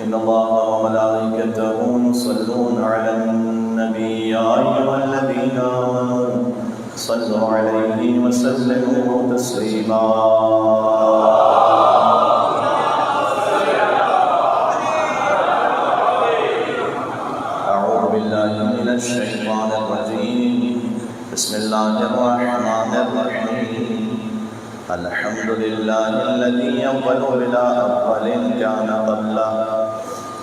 إن الله وملائكته يصلون على النبي يا أيها الذين آمنوا صلوا عليه وسلموا تسليما أعوذ بالله من الشيطان الرجيم بسم الله الرحمن الرحيم الحمد لله الذي أول بلا أول كان قبله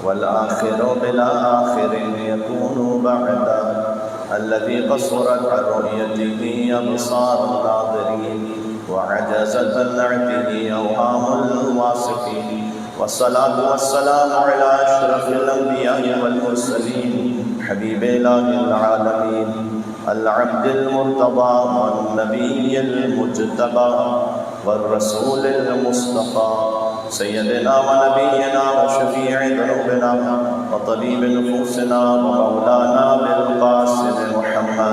والآخر بلا آخر يكون بعده الذي قصرت عن رؤيته أبصار الناظرين وعجزت عن نعته أوهام الواصفين والصلاة والسلام على أشرف الأنبياء والمرسلين حبيب إله العالمين العبد المرتضى والنبي المجتبى والرسول المصطفى سيدنا ونبينا وشفيع ذنوبنا وطبيب نفوسنا ومولانا بالقاسم محمد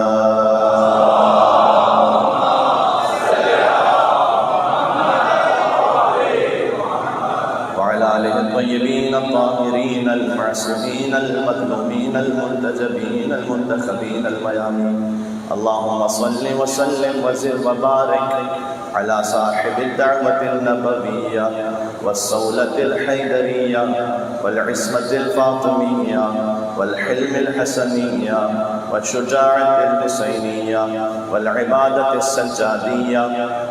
وعلى آله الطيبين الطاهرين المعصومين المظلومين المنتجبين المنتخبين الميامين اللهم صل وسلم وزد وبارك على صاحب الدعوة النبوية والصولة الحيدرية والعصمة الفاطمية والحلم الحسنية والشجاعة الحسينية والعبادة السجادية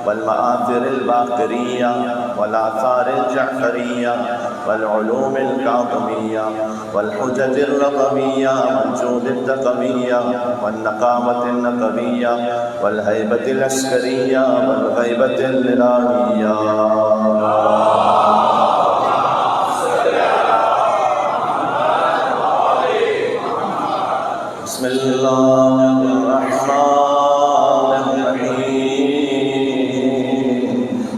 والمآثر الباقرية والآثار الجعفرية والعلوم الكاظمية والحجج الرضوية والجود التقوية والنقاوة النقوية والهيبة العسكرية والغيبة الإلهية بسم الله الرحمن الرحيم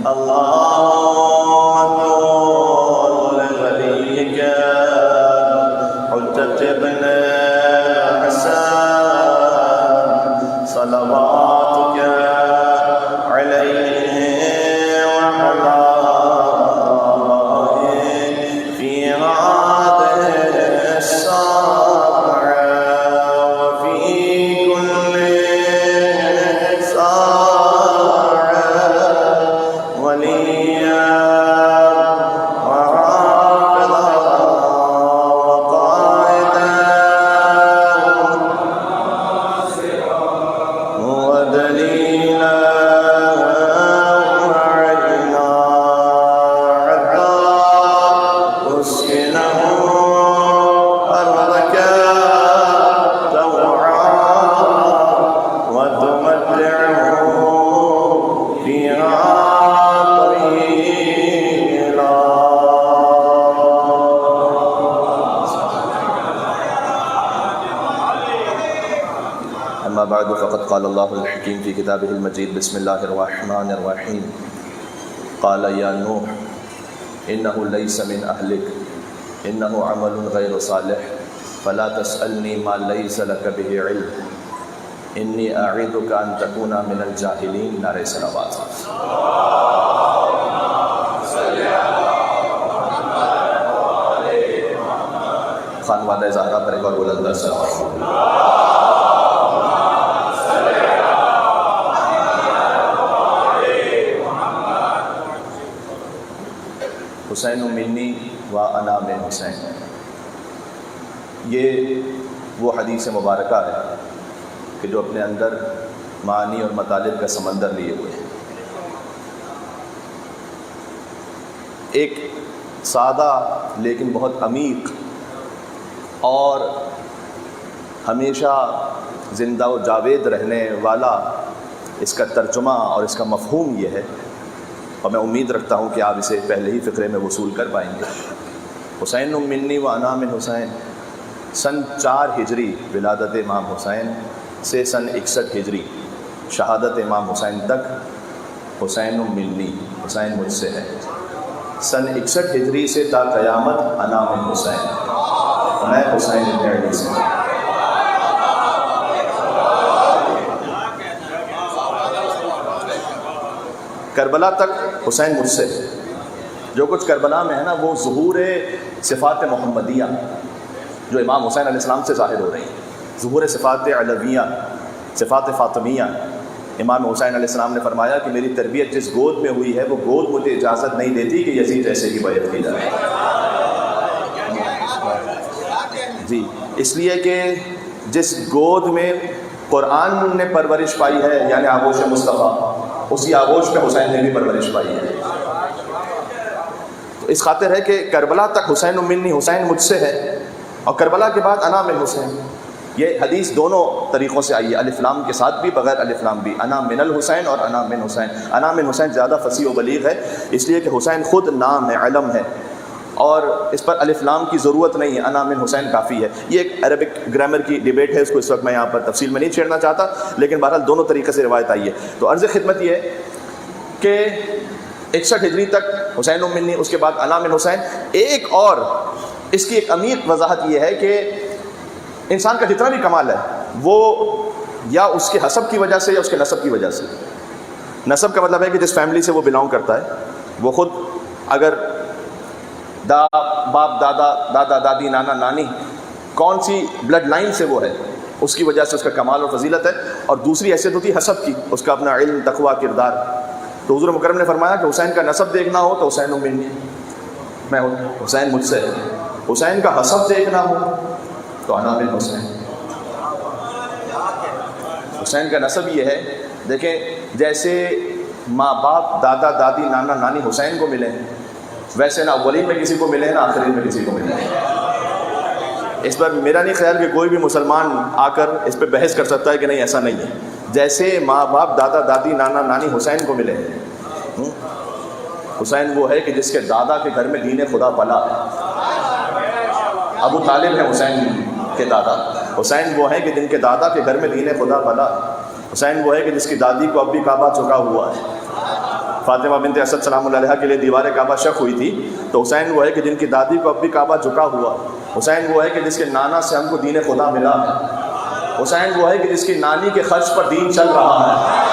اللهم كن لوليك حجة ابن حسن صلواتك عليه وعلى في هذه الساعة وفي كل ساعة وليا وحافظا وقائدا ودليلا وعينا حتى أسكنه أرضك طوعا وتمتعه فيها طويلا أما بعد فقد قال الله الحكيم في كتابه المجيد بسم الله الرحمن الرحيم قال يا نوح إنه ليس من أهلك إنه عمل غير صالح فلا تسألني ما ليس لك به علم إني أعيذك أن تكون من الجاهلين نعرہ صلوات خانوادہ زہرا پر ایک اور بلند صلوات حسین منی و انا من حسین، یہ وہ حدیث مبارکہ ہے کہ جو اپنے اندر معانی اور مطالب کا سمندر لیے ہوئے ہیں۔ ایک سادہ لیکن بہت عمیق اور ہمیشہ زندہ و جاوید رہنے والا اس کا ترجمہ اور اس کا مفہوم یہ ہے، اور میں امید رکھتا ہوں کہ آپ اسے پہلے ہی فقرے میں وصول کر پائیں گے۔ حسین منی و انا من حسین، سن 4 ہجری ولادت امام حسین سے سن 61 ہجری شہادت امام حسین تک حسین منی، حسین مجھ سے ہے۔ سن 61 ہجری سے تا قیامت انا من حسین، میں حسین ابن علی سے۔ کربلا تک حسین مجھ سے، جو کچھ کربلا میں ہے نا وہ ظہور صفات محمدیہ جو امام حسین علیہ السلام سے ظاہر ہو رہی ہیں، ظہور صفات علویہ، صفات فاطمیہ۔ امام حسین علیہ السلام نے فرمایا کہ میری تربیت جس گود میں ہوئی ہے وہ گود مجھے اجازت نہیں دیتی کہ یزید جیسے کی بیعت کی جائے۔ جی، اس لیے کہ جس گود میں قرآن نے پرورش پائی ہے یعنی آغوش مصطفیٰ، اسی آغوش میں حسین نے بھی پرورش پائی ہے۔ تو اس خاطر ہے کہ کربلا تک حسین منی، حسین مجھ سے ہے، اور کربلا کے بعد انا من حسین۔ یہ حدیث دونوں طریقوں سے آئی ہے، الف لام کے ساتھ بھی بغیر الف لام بھی، انا من الحسین اور انا من حسین۔ انا من حسین زیادہ فصیح و بلیغ ہے، اس لیے کہ حسین خود نام ہے، علم ہے، اور اس پر الف لام کی ضرورت نہیں ہے، انا من حسین کافی ہے۔ یہ ایک عربک گرامر کی ڈیبیٹ ہے، اس کو اس وقت میں یہاں پر تفصیل میں نہیں چھیڑنا چاہتا، لیکن بہرحال دونوں طریقے سے روایت آئی ہے۔ تو عرض خدمت یہ ہے کہ 61 ہجری تک حسین منی، اس کے بعد انا من حسین۔ ایک اور اس کی ایک عمیق وضاحت یہ ہے کہ انسان کا جتنا بھی کمال ہے وہ یا اس کے حسب کی وجہ سے یا اس کے نسب کی وجہ سے۔ نسب کا مطلب ہے کہ جس فیملی سے وہ بلانگ کرتا ہے، وہ خود اگر باپ دادا، دادا دادی، نانا نانی، کون سی بلڈ لائن سے وہ ہے، اس کی وجہ سے اس کا کمال اور فضیلت ہے۔ اور دوسری حیثیت ہوتی ہے حسب کی، اس کا اپنا علم، تقویٰ، کردار۔ تو حضور مکرم نے فرمایا کہ حسین کا نسب دیکھنا ہو تو حسین منی، میں حسین مجھ سے ہے۔ حسین کا حسب دیکھنا ہو تو انا من حسین۔ حسین کا نسب یہ ہے، دیکھیں جیسے ماں باپ، دادا دادی، نانا نانی حسین کو ملے ہیں، ویسے نہ اولین میں کسی کو ملے ہیں نہ آخرین میں کسی کو ملے ہیں۔ اس پر میرا نہیں خیال کہ کوئی بھی مسلمان آ کر اس پہ بحث کر سکتا ہے کہ نہیں ایسا نہیں ہے۔ جیسے ماں باپ، دادا دادی، نانا نانی حسین کو ملے ہیں، حسین وہ ہے کہ جس کے دادا کے گھر میں دین خدا پلا ہے۔ ابو طالب ہے حسین کے دادا، حسین وہ ہے کہ جن کے دادا کے گھر میں دین خدا پلا۔ حسین وہ ہے کہ جس کی دادی کو اب بھی کعبہ چکا ہوا ہے۔ فاطمہ بنت اسد سلام اللہ علیہا کے لیے دیوار کعبہ شق ہوئی تھی، تو حسین وہ ہے کہ جن کی دادی کو اب بھی کعبہ جھکا ہوا۔ حسین وہ ہے کہ جس کے نانا سے ہم کو دین خدا ملا ہے۔ حسین وہ ہے کہ جس کی نانی کے خرچ پر دین چل رہا ہے۔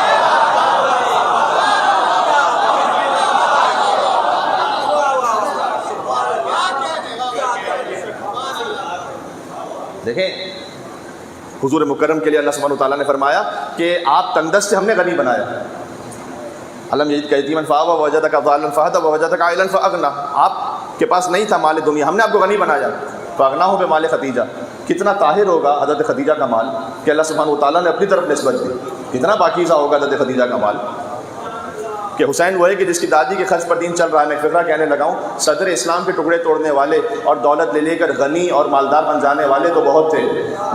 دیکھیں حضور مکرم کے لیے اللہ سبحانہ وتعالیٰ نے فرمایا کہ آپ تنگدست سے ہم نے غنی بنایا۔ علم یجد کا یتیما فآویٰ ووجدک ضالا فہدیٰ ووجدک عائلا فاغنیٰ، آپ کے پاس نہیں تھا مال دنیا، ہم نے آپ کو غنی بنایا۔ فاغناہ بمال خدیجہ، کتنا طاہر ہوگا حضرت خدیجہ کا مال کہ اللہ سبحانہ وتعالیٰ نے اپنی طرف نسبت دی، کتنا پاکیزہ ہوگا حضرت خدیجہ کا مال۔ کہ حسین وہ ہے کہ جس کی دادی کے خرچ پر دین چل رہا ہے۔ میں فقرہ کہنے لگا ہوں، صدر اسلام کے ٹکڑے توڑنے والے اور دولت لے لے کر غنی اور مالدار بن جانے والے تو بہت تھے،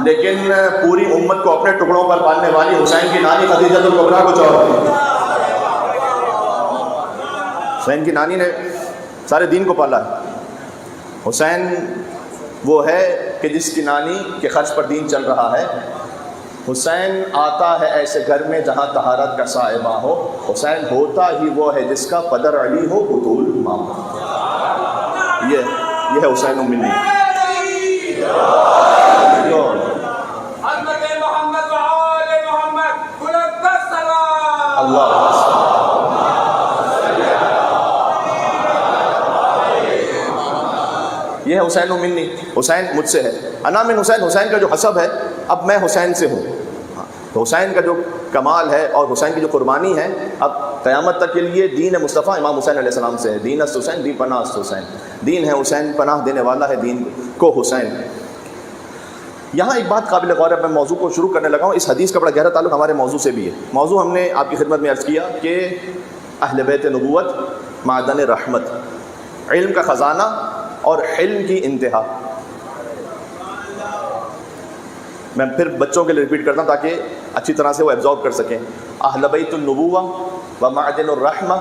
لیکن پوری امت کو اپنے ٹکڑوں پر پالنے والی حسین کی نانی خدیجہ الکبریٰ کچھ اور تھی۔ حسین کی نانی نے سارے دین کو پالا ہے۔ حسین وہ ہے کہ جس کی نانی کے خرچ پر دین چل رہا ہے۔ حسین آتا ہے ایسے گھر میں جہاں طہارت کا صائبہ ہو۔ حسین ہوتا ہی وہ ہے جس کا پدر علی ہو، بطول ماں ہو۔ یہ ہے حسین منی۔ اللہ یہ ہے حسین منی، حسین مجھ سے ہے۔ انا من حسین، حسین کا جو حسب ہے، اب میں حسین سے ہوں۔ تو حسین کا جو کمال ہے اور حسین کی جو قربانی ہے، اب قیامت تک کے لیے دین مصطفیٰ امام حسین علیہ السلام سے ہے۔ دین است حسین، دین پناہ است حسین۔ دین ہے حسین، پناہ دینے والا ہے دین کو حسین۔ یہاں ایک بات قابل غور ہے، میں موضوع کو شروع کرنے لگا ہوں، اس حدیث کا بڑا گہرا تعلق ہمارے موضوع سے بھی ہے۔ موضوع ہم نے آپ کی خدمت میں عرض کیا کہ اہل بیت نبوت معدن رحمت، علم کا خزانہ اور حلم کی انتہا۔ میں پھر بچوں کے لیے ریپیٹ کرتا ہوں تاکہ اچھی طرح سے وہ ایبزارب کر سکیں۔ اہل بیت النبوہ و معدن الرحمہ،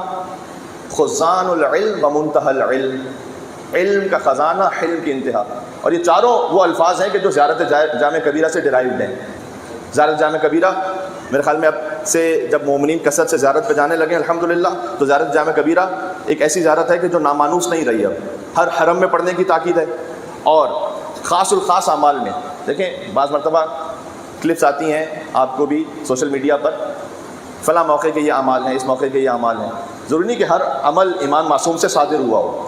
خزان العلم و منتہى العلم، علم کا خزانہ، حلم کی انتہا۔ اور یہ چاروں وہ الفاظ ہیں کہ جو زیارت جامع کبیرہ سے ڈرائیوڈ ہیں۔ زیارت جامع کبیرہ میرے خیال میں اب سے جب مومنین کثرت سے زیارت پہ جانے لگے الحمدللہ، تو زیارت جامع کبیرہ ایک ایسی زیارت ہے کہ جو نامانوس نہیں رہی۔ اب ہر حرم میں پڑھنے کی تاکید ہے، اور خاص الخاص اعمال میں دیکھیں بعض مرتبہ کلپس آتی ہیں آپ کو بھی سوشل میڈیا پر، فلاں موقع کے یہ اعمال ہیں، اس موقع کے یہ اعمال ہیں۔ ضروری نہیں کہ ہر عمل امام معصوم سے صادر ہوا ہو.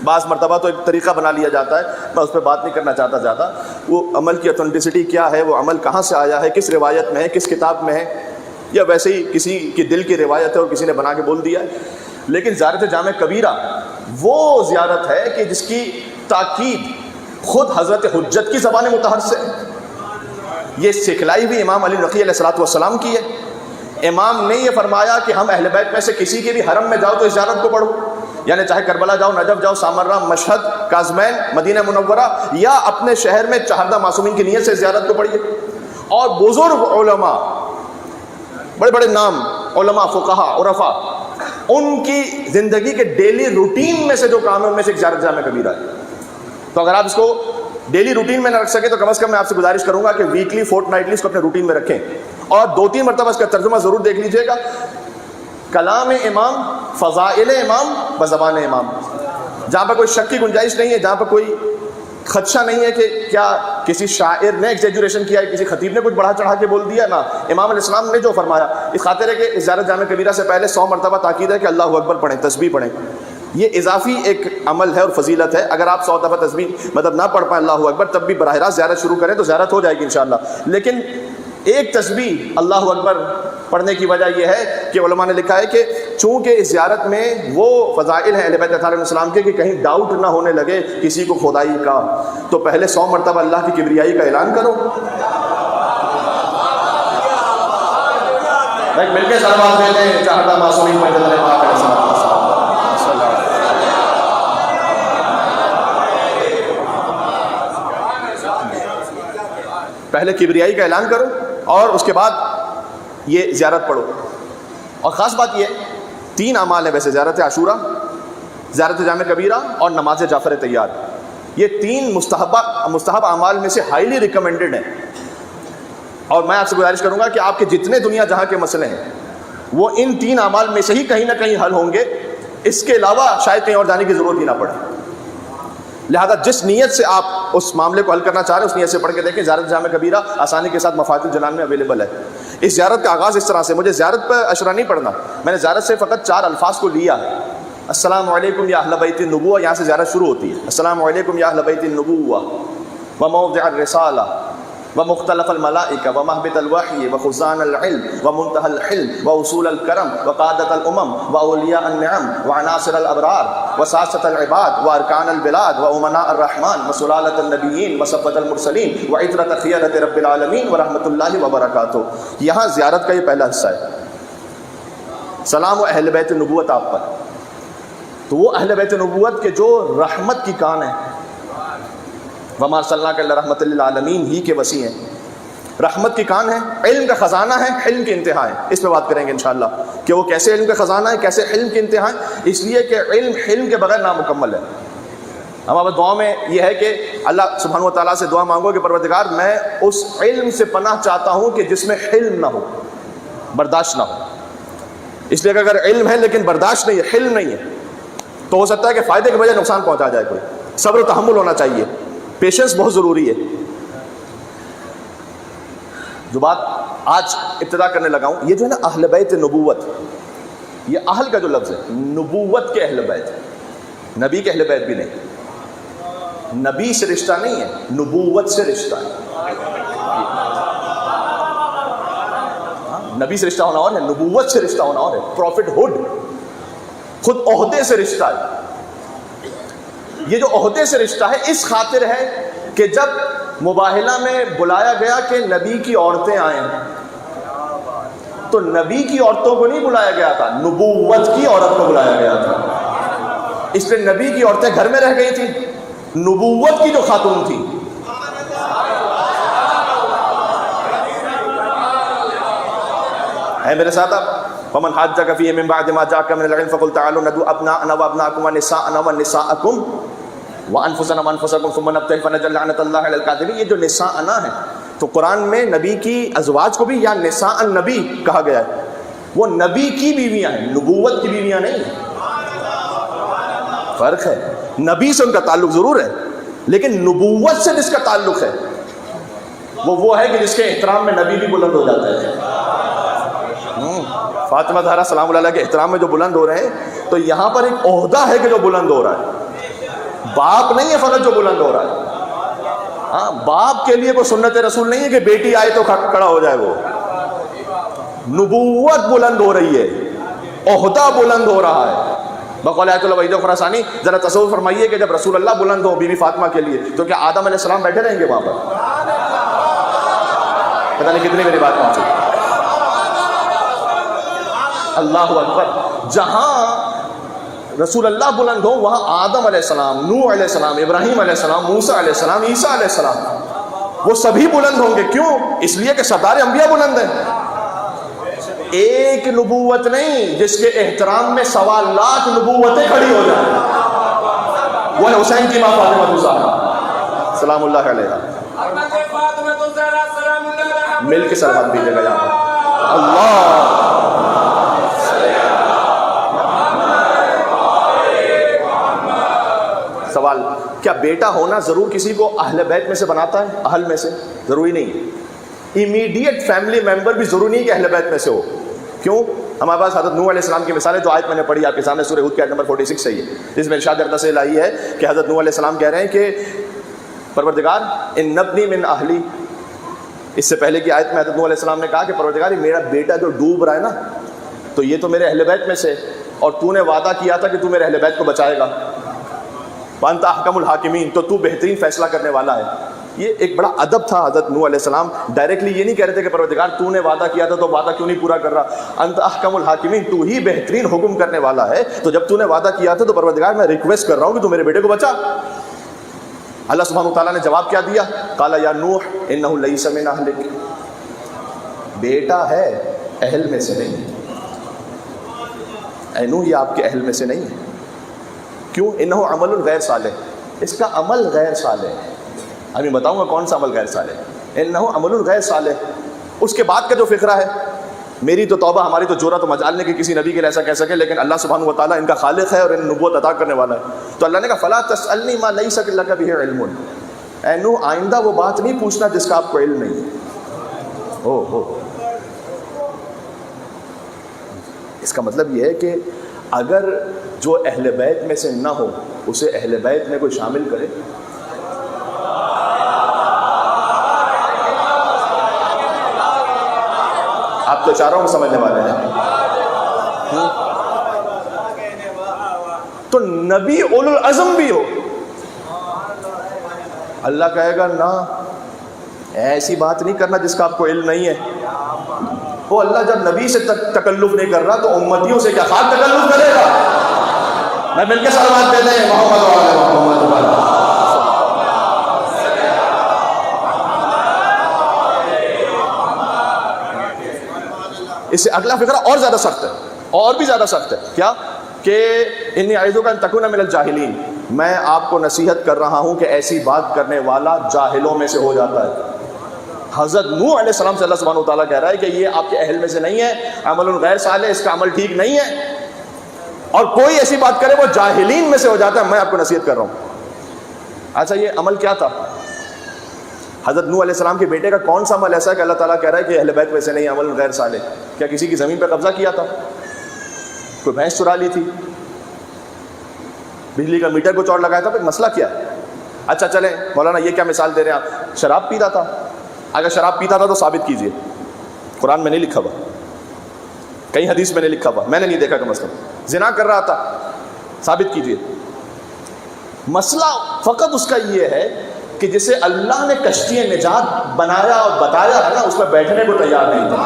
بعض مرتبہ تو ایک طریقہ بنا لیا جاتا ہے, میں اس پہ بات نہیں کرنا چاہتا زیادہ. وہ عمل کی اتھینٹسٹی کیا ہے, وہ عمل کہاں سے آیا ہے, کس روایت میں ہے, کس کتاب میں ہے, یا ویسے ہی کسی کی دل کی روایت ہے اور کسی نے بنا کے بول دیا ہے. لیکن زیارت جامع کبیرہ وہ زیارت ہے کہ جس کی تاکید خود حضرت حجت کی زبان مطہر سے, یہ سکھلائی بھی امام علی نقی علیہ السلام کی ہے. امام نے یہ فرمایا کہ ہم اہل بیت میں سے کسی کے بھی حرم میں جاؤ تو اس زیارت کو پڑھو, یعنی چاہے کربلا جاؤ, نجف جاؤ, سامرہ, مشہد, کاظمین, مدینہ منورہ, یا اپنے شہر میں چہاردہ معصومین کی نیت سے زیارت کو پڑھیے. اور بزرگ علماء, بڑے بڑے نام علماء, فقہا, عرفا, ان کی زندگی کے ڈیلی روٹین میں سے جو کام ہے ان میں سے ایک زیارت جامع کبیرہ ہے. تو اگر آپ اس کو ڈیلی روٹین میں نہ رکھ سکے تو کم از کم میں آپ سے گزارش کروں گا کہ ویکلی, فورٹ نائٹلی اس کو اپنے روٹین میں رکھیں, اور 2-3 مرتبہ اس کا ترجمہ ضرور دیکھ لیجئے گا. کلام امام, فضائل امام بزبان امام, جہاں پر کوئی شک کی گنجائش نہیں ہے, جہاں پر کوئی خدشہ نہیں ہے کہ کیا کسی شاعر نے ایگزیجوریشن کیا ہے, کسی خطیب نے کچھ بڑھا چڑھا کے بول دیا. نا, امام علیہ السلام نے جو فرمایا, اس خاطر ہے کہ زیارت جامع کبیرہ سے پہلے 100 مرتبہ تاکید ہے کہ اللہ اکبر پڑھیں, تسبیح پڑھیں. یہ اضافی ایک عمل ہے اور فضیلت ہے. اگر آپ 100 دفعہ تسبیح مطلب نہ پڑھ پائیں اللہ اکبر, تب بھی براہ راست زیارت شروع کریں تو زیارت ہو جائے گی انشاءاللہ. لیکن ایک تسبیح اللہ اکبر پڑھنے کی وجہ یہ ہے کہ علماء نے لکھا ہے کہ چونکہ اس زیارت میں وہ فضائل ہیں اہل بیت علیہ السلام کے کہ کہیں ڈاؤٹ نہ ہونے لگے کسی کو خدائی کا, تو پہلے 100 مرتبہ اللہ کی کبریائی کا اعلان کرو. مل کے سلامات دیتے ہیں چہاردہ معصومین پر جنت پاک علیہ السلام. پہلے کبریائی کا اعلان کرو اور اس کے بعد یہ زیارت پڑھو. اور خاص بات یہ 3 اعمال ہیں ویسے, زیارت عاشورہ, زیارت جامع کبیرہ اور نماز جعفر طیار. یہ 3 مستحب اعمال میں سے ہائیلی ریکمینڈڈ ہیں. اور میں آپ سے گزارش کروں گا کہ آپ کے جتنے دنیا جہاں کے مسئلے ہیں وہ ان 3 اعمال میں سے ہی کہیں نہ کہیں حل ہوں گے. اس کے علاوہ شاید کہیں اور جانے کی ضرورت ہی نہ پڑے. لہذا جس نیت سے آپ اس معاملے کو حل کرنا چاہ رہے ہیں اس نیت سے پڑھ کے دیکھیں. زیارت جامع کبیرہ آسانی کے ساتھ مفاتیح الجنان میں اویلیبل ہے. اس زیارت کا آغاز اس طرح سے, مجھے زیارت پر اشرا نہیں پڑھنا, میں نے زیارت سے فقط 4 الفاظ کو لیا ہے. السلام علیکم یا اہل بیت النبوہ, یہاں سے زیارت شروع ہوتی ہے. السلام علیکم یا اہل بیت النبوہ وموضع الرسالہ ومختلف الملائکہ ومہبط الوحی وخزان العلم ومنتہى الحلم واصول الکرم وقادۃ الامم واولیاء النعم وعناصر الابرار وساسۃ العباد وارکان البلاد وامناء الرحمن وسلالۃ النبیین وصفوۃ المرسلین وعطرۃ خیرۃ رب العالمین ورحمۃ اللہ وبرکاتہ. یہاں زیارت کا یہ پہلا حصہ ہے. سلام و اہل بیت نبوت آپ پر. تو وہ اہل بیت نبوت کے جو رحمت کی کان ہے, وما ارسلناک الا رحمۃ للعالمین ہی کے وسیع ہیں, رحمت کی کان ہے, علم کا خزانہ ہے, حلم کی انتہا ہے. اس پہ بات کریں گے انشاءاللہ کہ وہ کیسے علم کا خزانہ ہے, کیسے حلم کی انتہا ہے. اس لیے کہ علم حلم کے بغیر نامکمل ہے. ہمارے دعا میں یہ ہے کہ اللہ سبحانہ و تعالیٰ سے دعا مانگو کہ پروردگار میں اس علم سے پناہ چاہتا ہوں کہ جس میں حلم نہ ہو, برداشت نہ ہو. اس لیے کہ اگر علم ہے لیکن برداشت نہیں ہے, حلم نہیں ہے, تو ہو سکتا ہے کہ فائدے کے بجائے نقصان پہنچا جائے کوئی. صبر و تحمل ہونا چاہیے, پیشنس بہت ضروری ہے. جو بات آج ابتدا کرنے لگا ہوں, یہ جو ہے نا اہل بیت نبوت, یہ اہل کا جو لفظ ہے, نبوت کے اہل بیت, نبی کے اہل بیت بھی نہیں. نبی سے رشتہ نہیں ہے, نبوت سے رشتہ ہے. نبی سے رشتہ ہونا اور ہے, نبوت سے رشتہ ہونا اور ہے. پروفٹ ہوڈ خود عہدے سے رشتہ ہے. یہ جو عہدے سے رشتہ ہے اس خاطر ہے کہ جب مباہلہ میں بلایا گیا کہ نبی کی عورتیں آئیں, تو نبی کی عورتوں کو نہیں بلایا گیا تھا, نبوت کی عورت کو بلایا گیا تھا. اس لیے نبی کی عورتیں گھر میں رہ گئی تھیں, نبوت کی جو خاتون تھی ہے میرے ساتھ آپ. ومن حاجك فيه من بعد ما جاءك من العلم فقل تعالوا ندعو ابناءنا وابناءكم ونساءنا ونساءكم وانفسنا وانفسكم ثم نبتهل فنجعل لعنة الله على الكاذبين. یہ جو نساءنا ہے تو قرآن میں نبی کی ازواج کو بھی یا نساء النبی کہا گیا ہے. وہ نبی کی بیویاں ہیں, نبوت کی بیویاں نہیں ہیں. فرق ہے. نبی سے ان کا تعلق ضرور ہے لیکن نبوت سے جس کا تعلق ہے وہ ہے کہ جس کے احترام میں نبی بھی بلند ہو جاتا ہے. فاطمہ زہرا سلام اللہ علیہ کے احترام میں جو بلند ہو رہے ہیں، تو یہاں پر ایک عہدہ ہے کہ جو بلند ہو رہا ہے، باپ نہیں ہے فقط جو بلند ہو رہا ہے. ہاں، باپ کے لیے کوئی سنت رسول نہیں ہے کہ بیٹی آئے تو کھڑا ہو جائے. وہ نبوت بلند ہو رہی ہے، عہدہ بلند ہو رہا ہے. بقول آیت اللہ وحید خراسانی ذرا تصور فرمائیے کہ جب رسول اللہ بلند ہو بی بی فاطمہ کے لیے، تو کیا آدم علیہ السلام بیٹھے رہیں گے وہاں پر؟ پتہ نہیں کتنی میری بات پہنچی. اللہ اکبر. جہاں رسول اللہ بلند ہو وہاں آدم علیہ السلام، نوح علیہ السلام، ابراہیم علیہ السلام، موسیٰ علیہ السلام، عیسیٰ علیہ السلام، وہ سبھی بلند ہوں گے. کیوں؟ اس لیے کہ سردار انبیاء بلند ہیں. ایک نبوت نہیں جس کے احترام میں 1.25 لاکھ نبوتیں کھڑی ہو جائیں. وہ ہے حسین کی ماں فاطمہ الزہرا سلام اللہ علیہا. مل کے سلام دیجیے گا یہاں پر. اللہ سوال، کیا بیٹا ہونا ضرور کسی کو اہل بیت میں سے بناتا ہے؟ اہل میں سے ضروری نہیں ہے. امیڈیٹ فیملی ممبر بھی ضروری نہیں کہ اہل بیت میں سے ہو. کیوں؟ ہمارے پاس حضرت نوح علیہ السلام کی مثالیں، جو آیت میں نے پڑھی آپ کے سامنے سورہ ہود کی آیت نمبر 46 سے ہے، جس میں ارشاد اقدس الہی ہے کہ حضرت نوح علیہ السلام کہہ رہے ہیں کہ پروردگار ان نبنی من اہلی. اس سے پہلے کی آیت میں حضرت نوح علیہ السلام نے کہا کہ پروردگار میرا بیٹا جو ڈوب رہا ہے نا، تو یہ تو میرے اہل بیت میں سے، اور تو نے وعدہ کیا تھا کہ تو میرے اہل بیت کو بچائے گا. وانت احکم الحاکمین، تو بہترین فیصلہ کرنے والا ہے. یہ ایک بڑا ادب تھا. حضرت نوح علیہ السلام ڈائریکٹلی یہ نہیں کہہ رہے تھے کہ پروردگار تو نے وعدہ کیا تھا تو وعدہ کیوں نہیں پورا کر رہا. انت احکم الحاکمین، تو ہی بہترین حکم کرنے والا ہے، تو جب تو نے وعدہ کیا تھا تو پروردگار میں ریکویسٹ کر رہا ہوں کہ تو میرے بیٹے کو بچا. اللہ سبحانہ وتعالیٰ نے جواب کیا دیا؟ قال یا نوح انہ لیس من اہلک. بیٹا ہے، اہل میں سے نہیں. اے نوح یہ آپ کے اہل میں سے نہیں ہے. کیوں؟ انہ عمل غیر صالح، اس کا عمل غیر صالح ہے. ابھی بتاؤں گا کون سا عمل غیر صالح. انہ عمل غیر صالح. اس کے بعد کا جو فقرہ ہے، میری تو توبہ، ہماری تو جرأت و مجال نے کہ کسی نبی کے لیے ایسا کہہ سکے، لیکن اللہ سبحانہ وتعالیٰ ان کا خالق ہے اور ان نبوت عطا کرنے والا ہے. تو اللہ نے کہا فلا تسألنی ما لیس لک بہ علم. اے نوح آئندہ وہ بات نہیں پوچھنا جس کا آپ کو علم نہیں ہے. اس کا مطلب یہ ہے کہ اگر جو اہل بیت میں سے نہ ہو اسے اہل بیت میں کوئی شامل کرے. آپ تو چاروں کو سمجھنے والے ہیں. تو نبی اولو العزم بھی ہو، اللہ کہے گا نہ، ایسی بات نہیں کرنا جس کا آپ کو علم نہیں ہے. وہ اللہ جب نبی سے تکلف نہیں کر رہا تو امتیوں سے کیا خاص تکلف کرے گا. میں مل کے سلامات دیتے ہیں محمد محمد. اس سے اگلا فقرہ اور زیادہ سخت ہے، اور بھی زیادہ سخت ہے. کیا؟ کہ انی اعوذ ان تکون من الجاہلین. میں آپ کو نصیحت کر رہا ہوں کہ ایسی بات کرنے والا جاہلوں میں سے ہو جاتا ہے. حضرت نوح علیہ السلام سے اللہ سبحانہ وتعالیٰ کہہ رہا ہے کہ یہ آپ کے اہل میں سے نہیں ہے، عمل غیر صالح، اس کا عمل ٹھیک نہیں ہے، اور کوئی ایسی بات کرے وہ جاہلین میں سے ہو جاتا ہے. میں آپ کو نصیحت کر رہا ہوں. اچھا یہ عمل کیا تھا؟ حضرت نوح علیہ السلام کے بیٹے کا کون سا عمل ایسا ہے کہ اللہ تعالیٰ کہہ رہا ہے کہ اہل بیت میں سے نہیں، عمل غیر صالح؟ کیا کسی کی زمین پہ قبضہ کیا تھا؟ کوئی بھینس چرا لی تھی؟ بجلی کا میٹر کو چوٹ لگایا تھا؟ پھر مسئلہ کیا ہے؟ اچھا چلیں مولانا یہ کیا مثال دے رہے ہیں آپ؟ شراب پیتا تھا. اگر شراب پیتا تھا تو ثابت کیجئے. قرآن میں نہیں لکھا ہوا، کہیں حدیث میں نہیں لکھا ہوا، میں نے نہیں دیکھا. کہ مسئلہ زنا کر رہا تھا، ثابت کیجئے. مسئلہ فقط اس کا یہ ہے کہ جسے اللہ نے کشتی نجات بنایا اور بتایا ہے نا، اس میں بیٹھنے کو تیار نہیں تھا.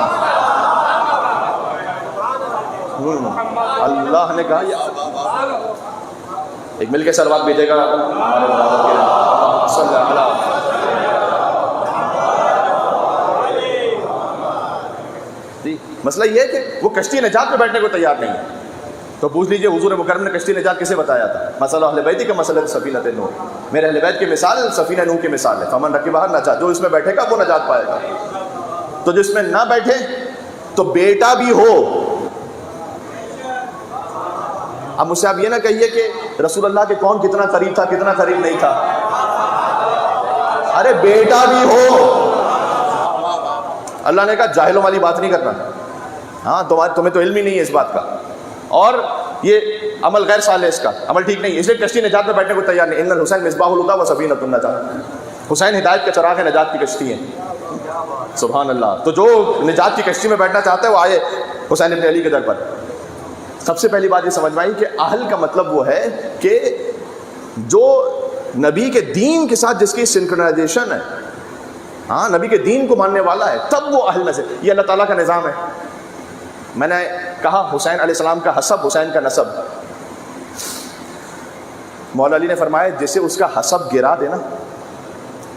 اللہ نے کہا ایک مل کے سلوات بھیجے گا صلی اللہ علیہ. مسئلہ یہ ہے کہ وہ کشتی نجات میں بیٹھنے کو تیار نہیں ہے. تو پوچھ لیجئے حضور مکرم نے کشتی نجات کسے بتایا تھا؟ مسئلہ اہل بیتی کا مسئلہ سفینہ نوح. میرے اہل بیت کی مثال سفینہ نوح کی مثال ہے. فمن رکبہا نجا، جو اس میں بیٹھے گا وہ نجات پائے گا. تو جو اس میں نہ بیٹھے تو بیٹا بھی ہو. اب مجھ سے آپ یہ نہ کہیے کہ رسول اللہ کے کون کتنا قریب تھا کتنا قریب نہیں تھا. ارے بیٹا بھی ہو. اللہ نے کہا جاہلوں والی بات نہیں کرنا. ہاں تمہیں تو علم ہی نہیں ہے اس بات کا، اور یہ عمل غیر صالح ہے، اس کا عمل ٹھیک نہیں ہے، اس لیے کشتی نجات میں بیٹھنے کو تیار نہیں۔ ان الحسین مصباح الہدی و سفینۃ النجات، حسین ہدایت کا چراغ ہے، نجات کی کشتی ہے، سبحان اللہ۔ تو جو نجات کی کشتی میں بیٹھنا چاہتا ہے وہ آئے حسین ابن علی کے در پر۔ سب سے پہلی بات یہ سمجھ میں آئی کہ اہل کا مطلب وہ ہے کہ جو نبی کے دین کے ساتھ جس کی سنکرونائزیشن ہے، ہاں نبی کے دین کو ماننے والا ہے، تب وہ اہل میں سے۔ یہ اللہ تعالیٰ کا نظام ہے۔ میں نے کہا حسین علیہ السلام کا حسب، حسین کا نسب۔ مولا علی نے فرمایا جسے اس کا حسب گرا دے نا،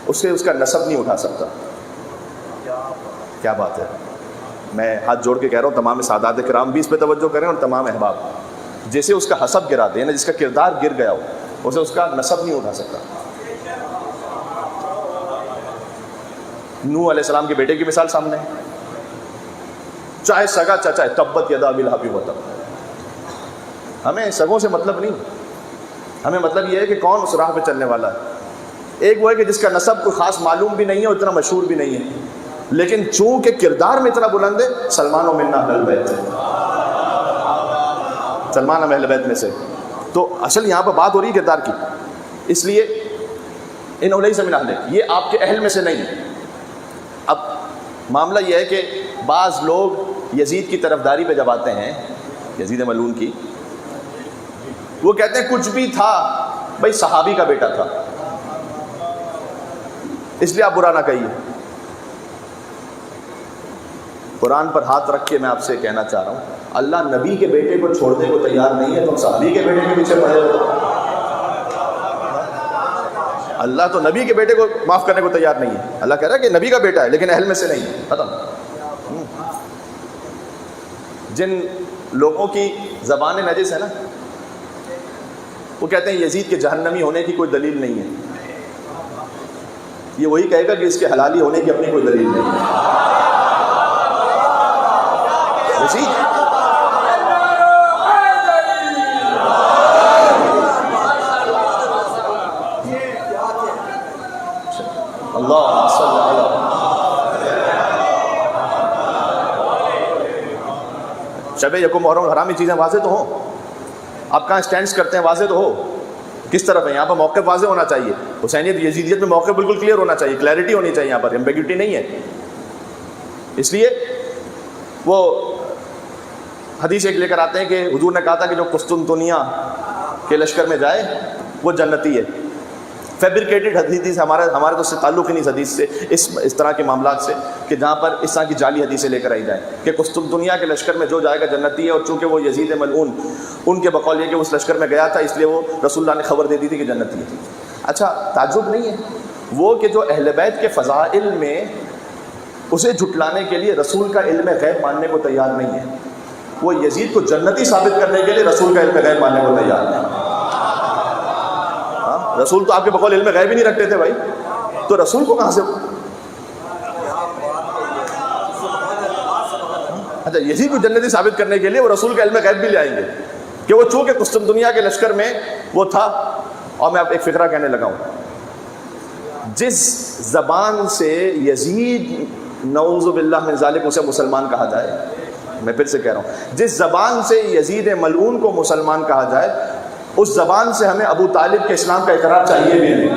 اسے اس کا نسب نہیں اٹھا سکتا۔ کیا بات ہے! میں ہاتھ جوڑ کے کہہ رہا ہوں تمام سادات کرام بھی اس پہ توجہ کریں، اور تمام احباب، جیسے اس کا حسب گرا دے نا، جس کا کردار گر گیا ہو، اسے اس کا نسب نہیں اٹھا سکتا۔ نوح علیہ السلام کے بیٹے کی مثال سامنے ہے، چاہے سگا چچا ہے، تبت یدا ابی لہب وتب۔ ہمیں سگوں سے مطلب نہیں، ہمیں مطلب یہ ہے کہ کون اس راہ پہ چلنے والا ہے۔ ایک وہ ہے کہ جس کا نسب کوئی خاص معلوم بھی نہیں ہے اور اتنا مشہور بھی نہیں ہے، لیکن چونکہ کردار میں اتنا بلند ہے، سلمان و منا اہل بیت، سلمان ہم اہل بیت میں سے۔ تو اصل یہاں پہ بات ہو رہی ہے کردار کی، اس لیے ان اولیس من اہل، یہ آپ کے اہل میں سے نہیں ہے۔ اب معاملہ یہ ہے کہ بعض لوگ یزید کی طرفداری پہ جب آتے ہیں، یزید ملعون کی، وہ کہتے ہیں کچھ بھی تھا بھائی صحابی کا بیٹا تھا، اس لیے آپ برا نہ کہیے۔ قرآن پر ہاتھ رکھ کے میں آپ سے کہنا چاہ رہا ہوں، اللہ نبی کے بیٹے کو چھوڑنے کو تیار نہیں ہے، تم صحابی کے بیٹے کے پیچھے پڑے ہو۔ اللہ تو نبی کے بیٹے کو معاف کرنے کو تیار نہیں ہے، اللہ کہہ رہا ہے کہ نبی کا بیٹا ہے لیکن اہل میں سے نہیں ہے، ختم۔ جن لوگوں کی زبان نجس ہے نا، وہ کہتے ہیں یزید کے جہنمی ہونے کی کوئی دلیل نہیں ہے۔ یہ وہی کہے گا کہ اس کے حلالی ہونے کی اپنی کوئی دلیل نہیں ہے۔ یزید اللہ صلی اللہ شب یکم محرم حرامی چیزیں واضح تو ہوں، آپ کہاں سٹینڈز کرتے ہیں واضح تو ہو، کس طرف ہے، یہاں پر موقف واضح ہونا چاہیے۔ حسینیت یزیدیت میں موقف بالکل کلیئر ہونا چاہیے، کلیئرٹی ہونی چاہیے، یہاں پر ایمبیگوٹی نہیں ہے۔ اس لیے وہ حدیث ایک لے کر آتے ہیں کہ حضور نے کہا تھا کہ جو قسطنطنیہ کے لشکر میں جائے وہ جنتی ہے۔ فیبریکیٹڈ حدیث، ہمارے تو اس سے تعلق ہی نہیں حدیث سے، اس طرح کے معاملات سے کہ جہاں پر اس طرح کی جعلی حدیثیں لے کر آئی جائیں کہ قسطنطنیہ کے لشکر میں جو جائے گا جنتی ہے، اور چونکہ وہ یزید ملعون ان کے بقول یہ کہ اس لشکر میں گیا تھا، اس لیے وہ رسول اللہ نے خبر دے دی تھی کہ جنتی ہے۔ اچھا تعجب نہیں ہے وہ کہ جو اہل بیت کے فضائل میں اسے جھٹلانے کے لیے رسول کا علم غیب ماننے کو تیار نہیں ہے، وہ یزید کو جنتی ثابت کرنے کے لیے رسول کا علم غیب ماننے کو تیار نہیں ہے۔ رسول تو آپ کے بقول علم غیب ہی نہیں رکھتے تھے بھائی، تو رسول کو کہاں سے؟ اچھا یزید کو جنتی ثابت کرنے کے لیے وہ رسول کا علم غیب بھی لے آئیں گے کہ وہ چونکہ قسطنطنیہ کے لشکر میں وہ تھا۔ اور میں اب ایک فقرہ کہنے لگا ہوں، جس زبان سے یزید نعوذ باللہ من ذالک اسے مسلمان کہا جائے، میں پھر سے کہہ رہا ہوں، جس زبان سے یزید ملعون کو مسلمان کہا جائے، اس زبان سے ہمیں ابو طالب کے اسلام کا اقرار چاہیے بھی نہیں۔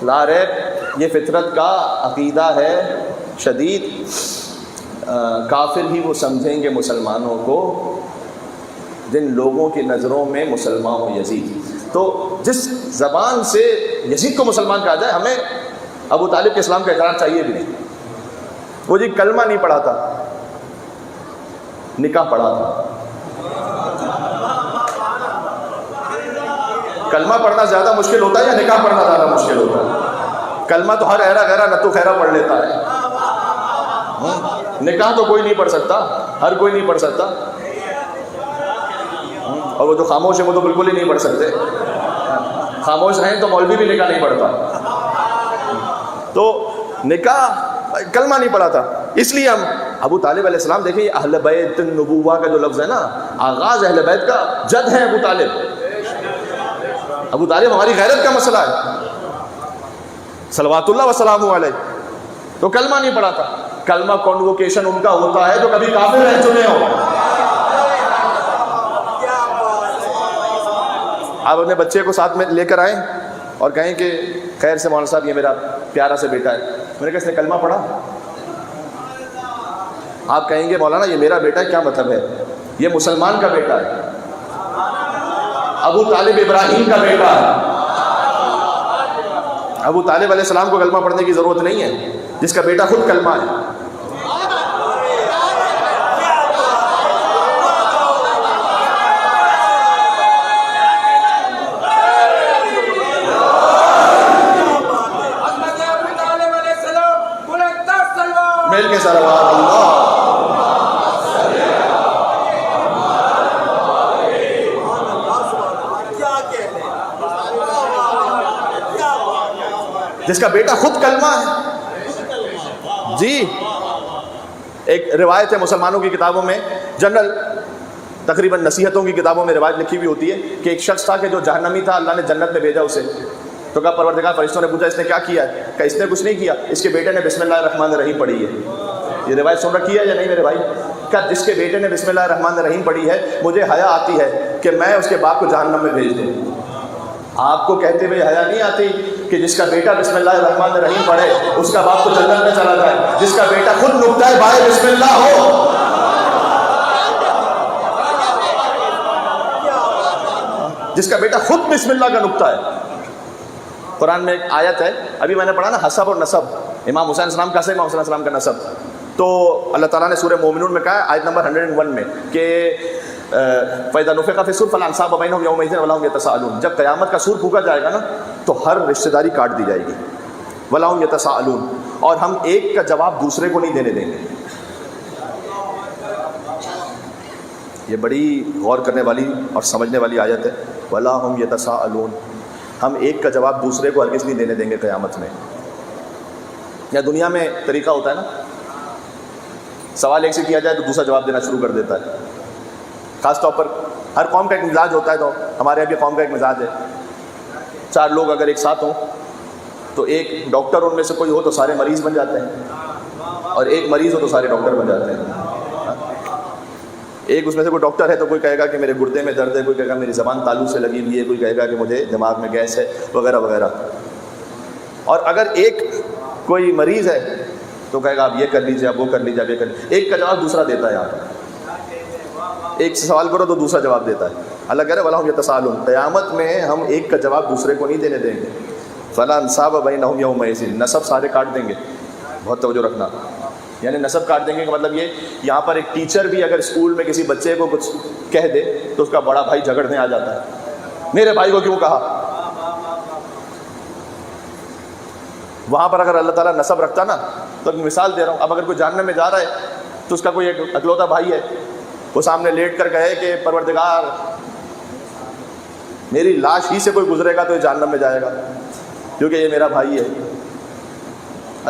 لا ریب یہ فطرت کا عقیدہ ہے شدید، کافر ہی وہ سمجھیں گے مسلمانوں کو جن لوگوں کی نظروں میں مسلمان ہو یزید۔ تو جس زبان سے یزید کو مسلمان کہا جائے، ہمیں ابو طالب کے اسلام کا اقرار چاہیے بھی نہیں۔ وہ جی کلمہ نہیں پڑھا تھا، نکاح پڑھا تھا۔ کلمہ پڑھنا زیادہ مشکل ہوتا ہے یا نکاح پڑھنا زیادہ مشکل ہوتا ہے؟ کلمہ تو ہر ایرا غیرہ نتو خیرہ پڑھ لیتا ہے، نکاح تو کوئی نہیں پڑھ سکتا، ہر کوئی نہیں پڑھ سکتا، اور وہ جو خاموش ہے وہ تو بالکل ہی نہیں پڑھ سکتے، خاموش ہیں تو مولوی بھی نکاح نہیں پڑھتا۔ تو نکاح کلمہ نہیں پڑھا تھا، اس لیے ہم ابو طالب علیہ السلام دیکھیں یہ اہل بیت النبوہ کا جو لفظ ہے نا، آغاز اہل بیت کا جد ہے ابو طالب. ابو طالب ہماری غیرت کا مسئلہ ہے صلوات اللہ وسلامہ علیہ. تو کلمہ نہیں پڑھا تھا. کلمہ کنووکیشن ان کا ہوتا ہے جو کبھی کافر رہ چکے ہو. آپ اپنے بچے کو ساتھ میں لے کر آئیں اور کہیں کہ خیر سے مولانا صاحب یہ میرا پیارا سے بیٹا ہے. میں نے کہا اس نے کلمہ پڑھا؟ آپ کہیں گے مولانا یہ میرا بیٹا ہے، کیا مطلب ہے؟ یہ مسلمان کا بیٹا ہے، ابو طالب ابراہیم کا بیٹا ہے. ابو طالب علیہ السلام کو کلمہ پڑھنے کی ضرورت نہیں ہے، جس کا بیٹا خود کلمہ ہے. مل کے صلوات اللہ. جس کا بیٹا خود کلمہ ہے. جی ایک روایت ہے مسلمانوں کی کتابوں میں، جنرل تقریباً نصیحتوں کی کتابوں میں روایت لکھی ہوئی ہوتی ہے کہ ایک شخص تھا کہ جو جہنمی تھا، اللہ نے جنت میں بھیجا اسے. تو کہا پروردگار، فرشتوں نے پوچھا اس نے کیا کیا ہے؟ کہ اس نے کچھ نہیں کیا، اس کے بیٹے نے بسم اللہ الرحمن الرحیم پڑھی ہے. یہ روایت سن رکھی ہے یا نہیں میرے بھائی؟ کہ جس کے بیٹے نے بسم اللہ الرحمن الرحیم پڑھی ہے، مجھے حیا آتی ہے کہ میں اس کے باپ کو جہنم میں بھیج دوں. آپ کو کہتے ہوئے حیا نہیں آتی کہ جس کا بیٹا بسم اللہ الرحمن الرحیم پڑھے اس کا باپ کو جنت میں چلا جائے، جس کا بیٹا خود نقطۂ بائے بسم اللہ ہو. جس کا بیٹا خود بسم اللہ کا نقطہ ہے. قرآن میں ایک آیت ہے، ابھی میں نے پڑھا نا، حسب اور نسب، امام حسین السلام کا سے امام حسین السلام کا نسب. تو اللہ تعالیٰ نے سورہ مومنون میں کہا ہے آیت نمبر 101 میں کہ فَإِذَا نُفِخَ فِي الصُّورِ فَلَا أَنْسَابَ بَيْنَهُمْ يَوْمَئِذٍ وَلَا هُمْ يَتَسَاءَلُونَ. جب قیامت کا سور پھونکا جائے گا نا تو ہر رشتہ داری کاٹ دی جائے گی. وَلَا هُمْ يَتَسَاءَلُونَ، اور ہم ایک کا جواب دوسرے کو نہیں دینے دیں گے. یہ بڑی غور کرنے والی اور سمجھنے والی آیت ہے. وَلَا هُمْ يَتَسَاءَلُونَ، ہم ایک کا جواب دوسرے کو ہرگز نہیں دینے دیں گے قیامت میں. یا دنیا میں طریقہ ہوتا ہے نا، سوال ایک سے کیا جائے تو دوسرا جواب دینا شروع کر دیتا ہے. خاص طور پر ہر قوم کا ایک مزاج ہوتا ہے، تو ہمارے یہاں بھی قوم کا ایک مزاج ہے. 4 لوگ اگر ایک ساتھ ہوں تو ایک ڈاکٹر ان میں سے کوئی ہو تو سارے مریض بن جاتے ہیں، اور ایک مریض ہو تو سارے ڈاکٹر بن جاتے ہیں. ایک اس میں سے کوئی ڈاکٹر ہے تو کوئی کہے گا کہ میرے گردے میں درد ہے، کوئی کہے گا میری زبان تالو سے لگی ہوئی ہے، کوئی کہے گا کہ مجھے دماغ میں گیس ہے، وغیرہ وغیرہ. اور اگر ایک کوئی مریض ہے تو کہے گا آپ یہ کر لیجیے، آپ وہ کر لیجیے، آپ یہ کر لیجیے. ایک کا جواب دوسرا دیتا ہے. یہاں پر ایک سے سوال کرو تو دوسرا جواب دیتا ہے. اللہ کہہ رہے وَلَا هُمْ يَتَسَاءَلُونَ، قیامت میں ہم ایک کا جواب دوسرے کو نہیں دینے دیں گے. فَلَا أَنْسَابَ بَيْنَهُمْ يَوْمَئِذٍ، نسب سارے کاٹ دیں گے. بہت توجہ رکھنا، یعنی نسب کاٹ دیں گے کا مطلب یہ، یہاں پر ایک ٹیچر بھی اگر اسکول میں کسی بچے کو کچھ کہہ دے تو اس کا بڑا بھائی جھگڑنے آ جاتا ہے، میرے بھائی کو کیوں کہا. وہاں پر اگر اللہ تعالیٰ نسب رکھتا نا، تو مثال دے رہا ہوں، اب اگر کوئی جہنم میں جا رہا ہے تو اس کا کوئی ایک اکلوتا بھائی ہے، وہ سامنے لیٹ کر کہے کہ پروردگار میری لاش ہی سے کوئی گزرے گا تو یہ جہنم میں جائے گا کیونکہ یہ میرا بھائی ہے.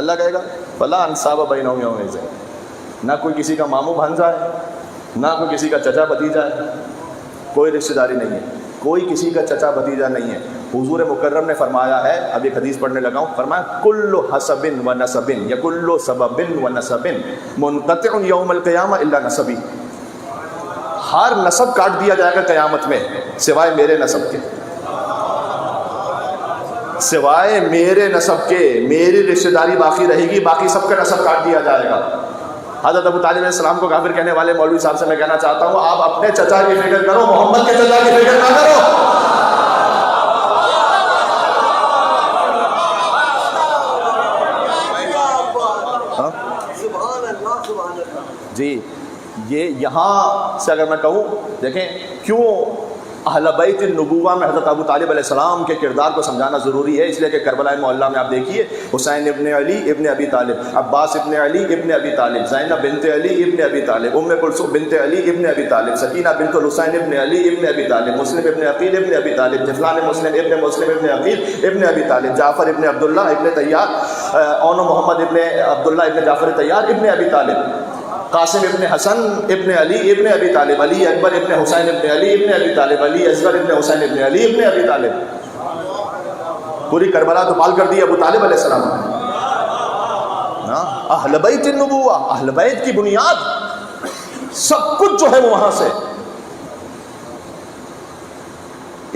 اللہ کہے گا فَلَا أَنْسَابَ بَيْنَهُمْ يَوْمَئِذٍ، نہ کوئی کسی کا ماموں بھانجا ہے، نہ کوئی کسی کا چچا بھتیجا ہے، کوئی رشتہ داری نہیں ہے، کوئی کسی کا چچا بھتیجا نہیں ہے. حضور مکرم نے فرمایا ہے، اب ایک حدیث پڑھنے لگا ہوں، فرمایا کل حسب و نسب یا کل سبب و نسب منقطع یوم القیامہ الا نسبی، ہر نسب کاٹ دیا جائے گا قیامت میں سوائے میرے نسب کے، سوائے میرے نسب کے. میری رشتہ داری باقی رہے گی، باقی سب کا نسب کاٹ دیا جائے گا. حضرت ابو طالب علیہ السلام کو کافر کہنے والے مولوی صاحب سے میں کہنا چاہتا ہوں، آپ اپنے چچا کی فکر کرو، محمد کے چچا کی فکر نہ کرو. جی یہ یہاں سے اگر میں کہوں، دیکھیں کیوں اہل بیت النبوہ میں حضرت ابو طالب علیہ السلام کے کردار کو سمجھانا ضروری ہے. اس لیے کہ کربلا معلیٰ میں آپ دیکھیے، حسین ابن علی ابن ابی طالب، عباس ابن علی ابن ابی طالب، زینب بنت علی ابن ابی طالب، ام کلثوم بنت علی ابن ابی طالب، سکینہ بنت الحسین ابن علی ابن ابی طالب، مسلم ابن عقیل ابن ابی طالب، جفلان مسلم ابن عقیل ابن ابی طالب، جعفر ابن عبداللہ ابن طیار، اون محمد ابن عبداللہ ابن جعفر طیار ابن ابی طالب، قاسم ابن حسن ابن علی ابن ابی طالب، علی اکبر ابن حسین ابن علی ابن ابی طالب، علی اصغر ابن حسین ابن علی ابن ابی طالب. پوری کربلا تو پال کر دی ابو طالب علیہ السلام نے. اہل بیت النبوہ، اہل بیت کی بنیاد، سب کچھ جو ہے وہ وہاں سے.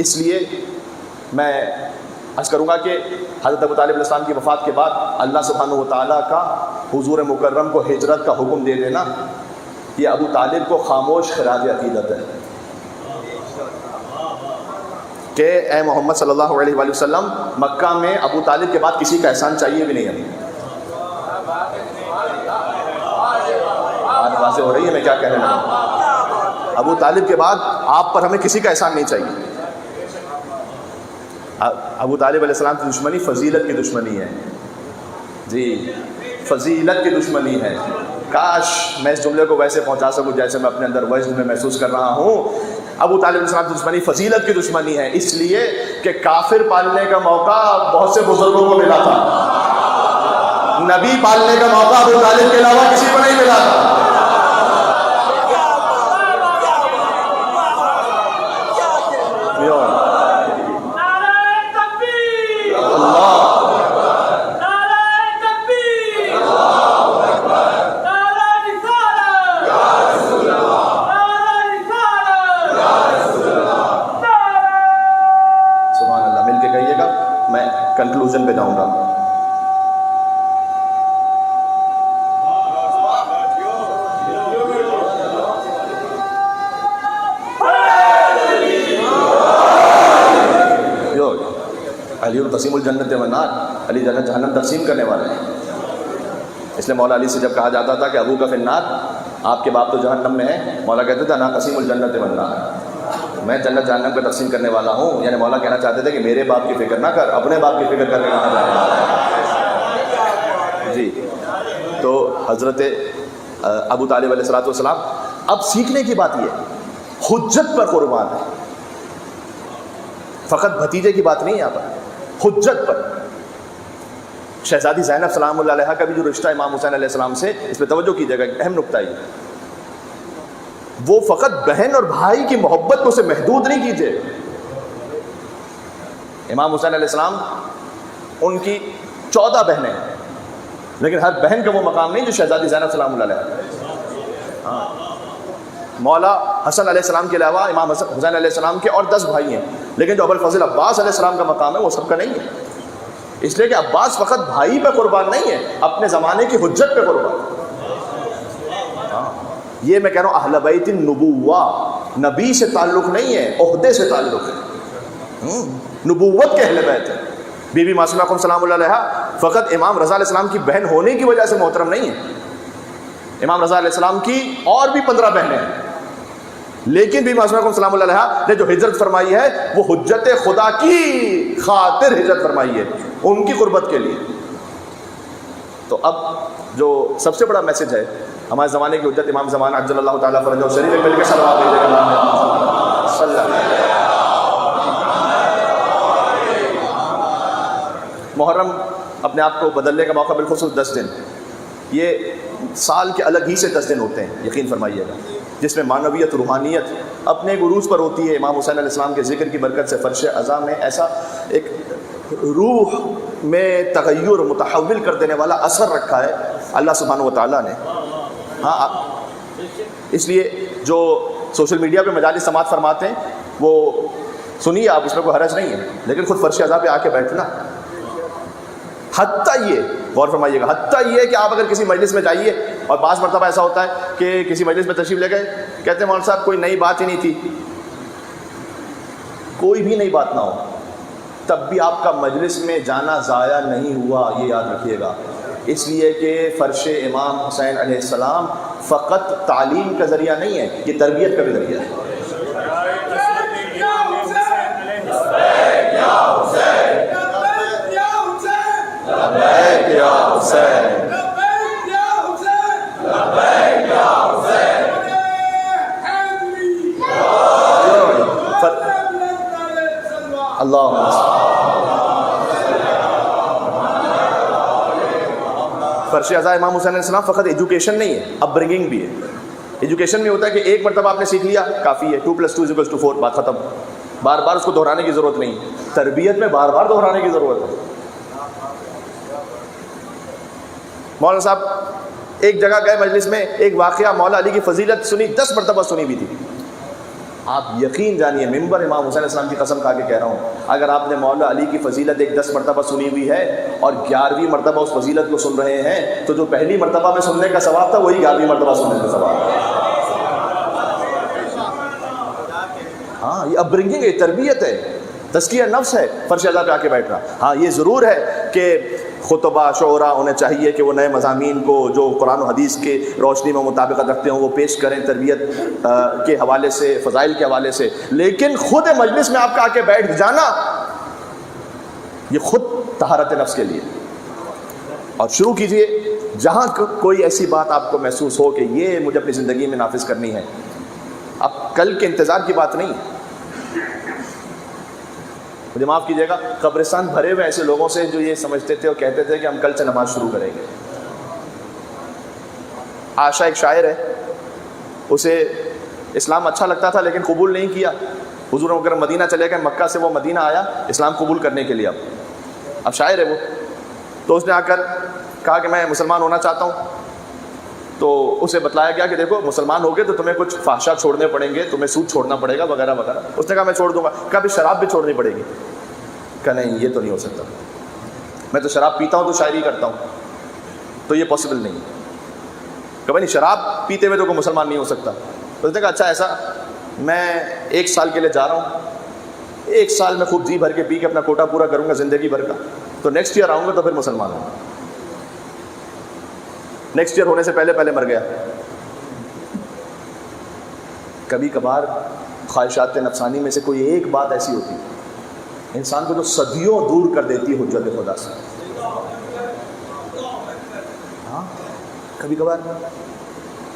اس لیے میں عرض کروں گا کہ حضرت ابو طالب علیہ السلام کی وفات کے بعد اللہ سبحانہ و تعالیٰ کا حضور مکرم کو ہجرت کا حکم دے دینا، یہ ابو طالب کو خاموش خراج عقیدت ہے کہ اے محمد صلی اللہ علیہ وآلہ وسلم، مکہ میں ابو طالب کے بعد کسی کا احسان چاہیے بھی نہیں ہمیں. بات واضح ہو رہی ہے میں کیا کہنے لگا؟ ابو طالب کے بعد آپ پر ہمیں کسی کا احسان نہیں چاہیے. ابو طالب علیہ السلام کی دشمنی فضیلت کی دشمنی ہے. جی، فضیلت کی دشمنی ہے. کاش میں اس جملے کو ویسے پہنچا سکوں جیسے میں اپنے اندر وجد میں محسوس کر رہا ہوں. ابو طالب علیہ السلام کی دشمنی فضیلت کی دشمنی ہے، اس لیے کہ کافر پالنے کا موقع بہت سے بزرگوں کو ملا تھا، نبی پالنے کا موقع ابو طالب کے علاوہ کسی کو نہیں ملا تھا. کنکلوژن پہ جاؤں گا. علی تقسیم الجنت والنار، علی جنت جہنم تقسیم کرنے والے ہیں. اس لیے مولا علی سے جب کہا جاتا تھا کہ ابو کا فی النار، آپ کے باپ تو جہنم میں ہے، مولا کہتے تھے انا قسیم الجنت والنار، میں جنت جہنم کو تقسیم کرنے والا ہوں. یعنی مولا کہنا چاہتے تھے کہ میرے باپ کی فکر نہ کر، اپنے باپ کی فکر کر کے کہاں جانا ہے. جی، تو حضرت ابو طالب علیہ السلام اب سیکھنے کی بات یہ حجت پر قربان ہے، فقط بھتیجے کی بات نہیں ہے یہاں پر، حجت پر. شہزادی زینب سلام اللہ علیہا کا بھی جو رشتہ امام حسین علیہ السلام سے، اس پہ توجہ کیجیے گا، اہم نکتہ یہ، وہ فقط بہن اور بھائی کی محبت کو سے محدود نہیں کیجیے. امام حسین علیہ السلام ان کی 14 بہنیں ہیں، لیکن ہر بہن کا وہ مقام نہیں جو شہزادی زینب سلام اللہ علیہ. مولا حسن علیہ السلام کے علاوہ امام حسین علیہ السلام کے اور 10 بھائی ہیں، لیکن جو ابو الفضل عباس علیہ السلام کا مقام ہے وہ سب کا نہیں ہے. اس لیے کہ عباس فقط بھائی پہ قربان نہیں ہے، اپنے زمانے کی حجت پہ قربان. یہ میں کہہ رہا ہوں اہل بیت النبوہ، نبی سے تعلق نہیں ہے، عہدے سے تعلق ہے، نبوت کے اہل بیت ہے. بی بی معصومہ قم سلام اللہ علیہا فقط امام رضا علیہ السلام کی بہن ہونے کی وجہ سے محترم نہیں ہے. امام رضا علیہ السلام کی اور بھی 15 بہنیں ہیں، لیکن بی بی معصومہ قم سلام اللہ علیہا نے جو ہجرت فرمائی ہے وہ حجت خدا کی خاطر ہجرت فرمائی ہے، ان کی قربت کے لیے. تو اب جو سب سے بڑا میسج ہے ہمارے زمانے کی حجت امام زمانہ عجل اللہ تعالیٰ فرجہ شریف مل کے صلوات بھیجے گا صلی اللہ. محرم اپنے آپ کو بدلنے کا موقع بالخصوص 10 دن، یہ سال کے الگ ہی سے 10 دن ہوتے ہیں، یقین فرمائیے گا، جس میں معنویت روحانیت اپنے ایک عروج پر ہوتی ہے. امام حسین علیہ السلام کے ذکر کی برکت سے فرش اعضاء میں ایسا ایک روح میں تغیر متحول کر دینے والا اثر رکھا ہے اللہ سبحانہ و تعالیٰ نے. ہاں، اس لیے جو سوشل میڈیا پہ مجالس سماعت فرماتے ہیں وہ سنیے آپ، اس میں کوئی حرج نہیں ہے، لیکن خود فرش اعضاء پہ آ کے بیٹھنا، حتیٰ یہ غور فرمائیے گا، حتیٰ یہ کہ آپ اگر کسی مجلس میں جائیے اور بعض مرتبہ ایسا ہوتا ہے کہ کسی مجلس میں تشریف لے گئے، کہتے ہیں مولانا صاحب کوئی نئی بات ہی نہیں تھی، کوئی بھی نئی بات نہ ہو، تب بھی آپ کا مجلس میں جانا ضائع نہیں ہوا، یہ یاد رکھیے گا. اس لیے کہ فرش امام حسین علیہ السلام فقط تعلیم کا ذریعہ نہیں ہے، یہ تربیت کا بھی ذریعہ ہے. اللہ فرش ازا امام حسین علیہ السلام فقط ایجوکیشن نہیں ہے، اپ برنگنگ بھی ہے۔ ایجوکیشن میں ہوتا ہے کہ ایک مرتبہ آپ نے سیکھ لیا کافی ہے، 2+2=4 بات ختم، بار بار اس کو دہرانے کی ضرورت نہیں۔ تربیت میں بار بار دہرانے کی ضرورت ہے۔ مولانا صاحب ایک جگہ گئے مجلس میں، ایک واقعہ مولا علی کی فضیلت سنی، 10 مرتبہ سنی بھی تھی۔ آپ یقین جانیے، ممبر امام حسین علیہ السلام کی قسم کھا کے کہہ رہا ہوں، اگر آپ نے مولا علی کی فضیلت 10 مرتبہ سنی ہوئی ہے اور 11ویں مرتبہ اس فضیلت کو سن رہے ہیں، تو جو پہلی مرتبہ میں سننے کا ثواب تھا وہی 11ویں مرتبہ سننے کا ثواب ہے۔ ہاں، یہ اپ برنگنگ ہے، تربیت ہے، تزکیہ نفس ہے، فرش ازا پہ آ کے بیٹھنا۔ ہاں یہ ضرور ہے کہ خطبہ شعراء انہیں چاہیے کہ وہ نئے مضامین کو جو قرآن و حدیث کے روشنی میں مطابقت رکھتے ہوں وہ پیش کریں، تربیت کے حوالے سے، فضائل کے حوالے سے، لیکن خود مجلس میں آپ کا آ کے بیٹھ جانا یہ خود طہارت نفس کے لیے۔ اور شروع کیجئے جہاں کوئی ایسی بات آپ کو محسوس ہو کہ یہ مجھے اپنی زندگی میں نافذ کرنی ہے، اب کل کے انتظار کی بات نہیں ہے۔ مجھے معاف کیجیے گا، قبرستان بھرے ہوئے ایسے لوگوں سے جو یہ سمجھتے تھے اور کہتے تھے کہ ہم کل سے نماز شروع کریں گے۔ عائشہ ایک شاعر ہے، اسے اسلام اچھا لگتا تھا لیکن قبول نہیں کیا۔ حضور مکرم مدینہ چلے گئے، مکہ سے وہ مدینہ آیا اسلام قبول کرنے کے لیے۔ اب شاعر ہے وہ، تو اس نے آ کر کہا کہ میں مسلمان ہونا چاہتا ہوں۔ تو اسے بتلایا گیا کہ دیکھو مسلمان ہوگے تو تمہیں کچھ فحشات چھوڑنے پڑیں گے، تمہیں سود چھوڑنا پڑے گا وغیرہ وغیرہ۔ اس نے کہا میں چھوڑ دوں گا۔ کہا بھی شراب بھی چھوڑنی پڑے گی۔ کہا نہیں یہ تو نہیں ہو سکتا، میں تو شراب پیتا ہوں تو شاعری کرتا ہوں، تو یہ پاسبل نہیں۔ کہا نہیں شراب پیتے ہوئے تو کوئی مسلمان نہیں ہو سکتا۔ اس نے کہا اچھا ایسا، میں 1 سال کے لیے جا رہا ہوں، 1 سال میں خوب جی بھر کے پی کے اپنا کوٹا پورا کروں گا زندگی بھر کا، تو نیکسٹ ایئر آؤں گا تو پھر مسلمان ہوں۔ نیکسٹ ایئر ہونے سے پہلے پہلے مر گیا۔ کبھی کبھار خواہشات نفسانی میں سے کوئی ایک بات ایسی ہوتی ہے انسان کو جو صدیوں دور کر دیتی ہے حجت خدا سے۔ ہاں کبھی کبھار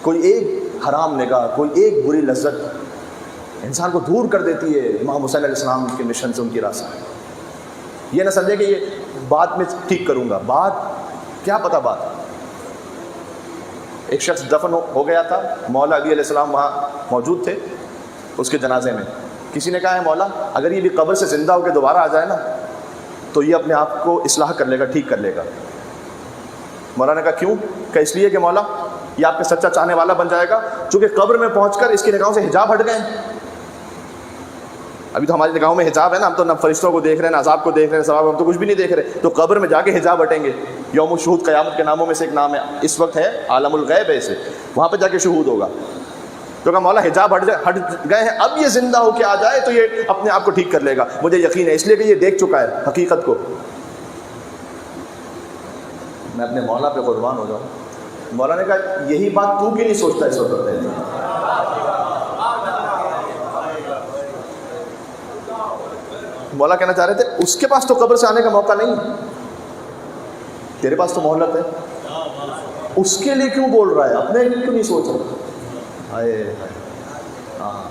کوئی ایک حرام نگاہ، کوئی ایک بری لذت انسان کو دور کر دیتی ہے امام حسین علیہ السلام کے مشن سے، ان کی راہ سے۔ یہ نہ سمجھے کہ یہ بات میں ٹھیک کروں گا، بات کیا پتہ بات۔ ایک شخص دفن ہو گیا تھا، مولا علی علیہ السلام وہاں موجود تھے اس کے جنازے میں۔ کسی نے کہا ہے مولا اگر یہ بھی قبر سے زندہ ہو کے دوبارہ آ جائے نا تو یہ اپنے آپ کو اصلاح کر لے گا، ٹھیک کر لے گا۔ مولا نے کہا کیوں؟ کہ اس لیے کہ مولا یہ آپ کا سچا چاہنے والا بن جائے گا، چونکہ قبر میں پہنچ کر اس کی نگاہوں سے حجاب ہٹ گئے ہیں۔ ابھی تو ہماری نگاہوں میں حجاب ہے نا، ہم تو نہ فرشتوں کو دیکھ رہے ہیں نہ عذاب کو دیکھ رہے ہیں، ثواب ہم تو کچھ بھی نہیں دیکھ رہے، تو قبر میں جا کے حجاب ہٹیں گے۔ یوم الشہود قیامت کے ناموں میں سے ایک نام ہے، اس وقت ہے عالم الغیب ہے، اسے وہاں پہ جا کے شہود ہوگا۔ تو کہا مولا حجاب ہٹ گئے ہیں، اب یہ زندہ ہو کے آ جائے تو یہ اپنے آپ کو ٹھیک کر لے گا، مجھے یقین ہے، اس لیے کہ یہ دیکھ چکا ہے حقیقت کو۔ میں اپنے مولا پہ قربان ہو جاؤں۔ مولا نے کہا یہی بات تو کیوں نہیں سوچتا اس وقت؟ مولا کہنا چاہ رہے تھے اس کے پاس تو قبر سے آنے کا موقع نہیں، تیرے پاس تو مہلت ہے، اس کے لیے کیوں بول رہا ہے، اپنے لیے کیوں نہیں سوچ رہا؟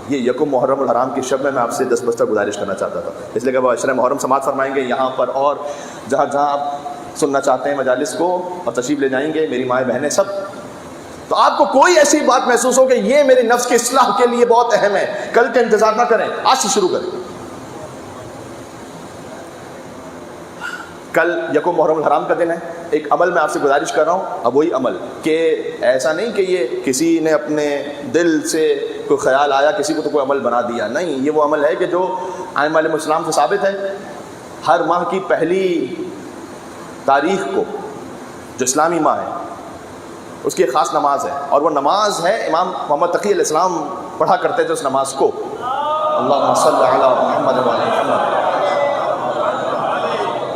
یہ یکم محرم الحرام کی شب میں آپ سے دستبستہ گزارش کرنا چاہتا تھا، اس لیے کہ وہ عشرہ محرم سماعت فرمائیں گے یہاں پر، اور جہاں جہاں آپ سننا چاہتے ہیں مجالس کو، اور تشریف لے جائیں گے میری مائیں بہنیں سب۔ تو آپ کو کوئی ایسی بات محسوس ہو کہ یہ میری نفس کی اصلاح کے لیے بہت اہم ہے، کل کا انتظار نہ کریں، آج سے شروع کریں۔ کل یکم محرم الحرام کا دن ہے، ایک عمل میں آپ سے گزارش کر رہا ہوں، اب وہی عمل کہ ایسا نہیں کہ یہ کسی نے اپنے دل سے کوئی خیال آیا کسی کو تو کوئی عمل بنا دیا، نہیں، یہ وہ عمل ہے کہ جو ائمہ علیہ السلام سے ثابت ہے۔ ہر ماہ کی پہلی تاریخ کو جو اسلامی ماہ ہے اس کی ایک خاص نماز ہے، اور وہ نماز ہے امام محمد تقی علیہ السلام پڑھا کرتے تھے اس نماز کو، اللہم صلی علی محمد و علی محمد۔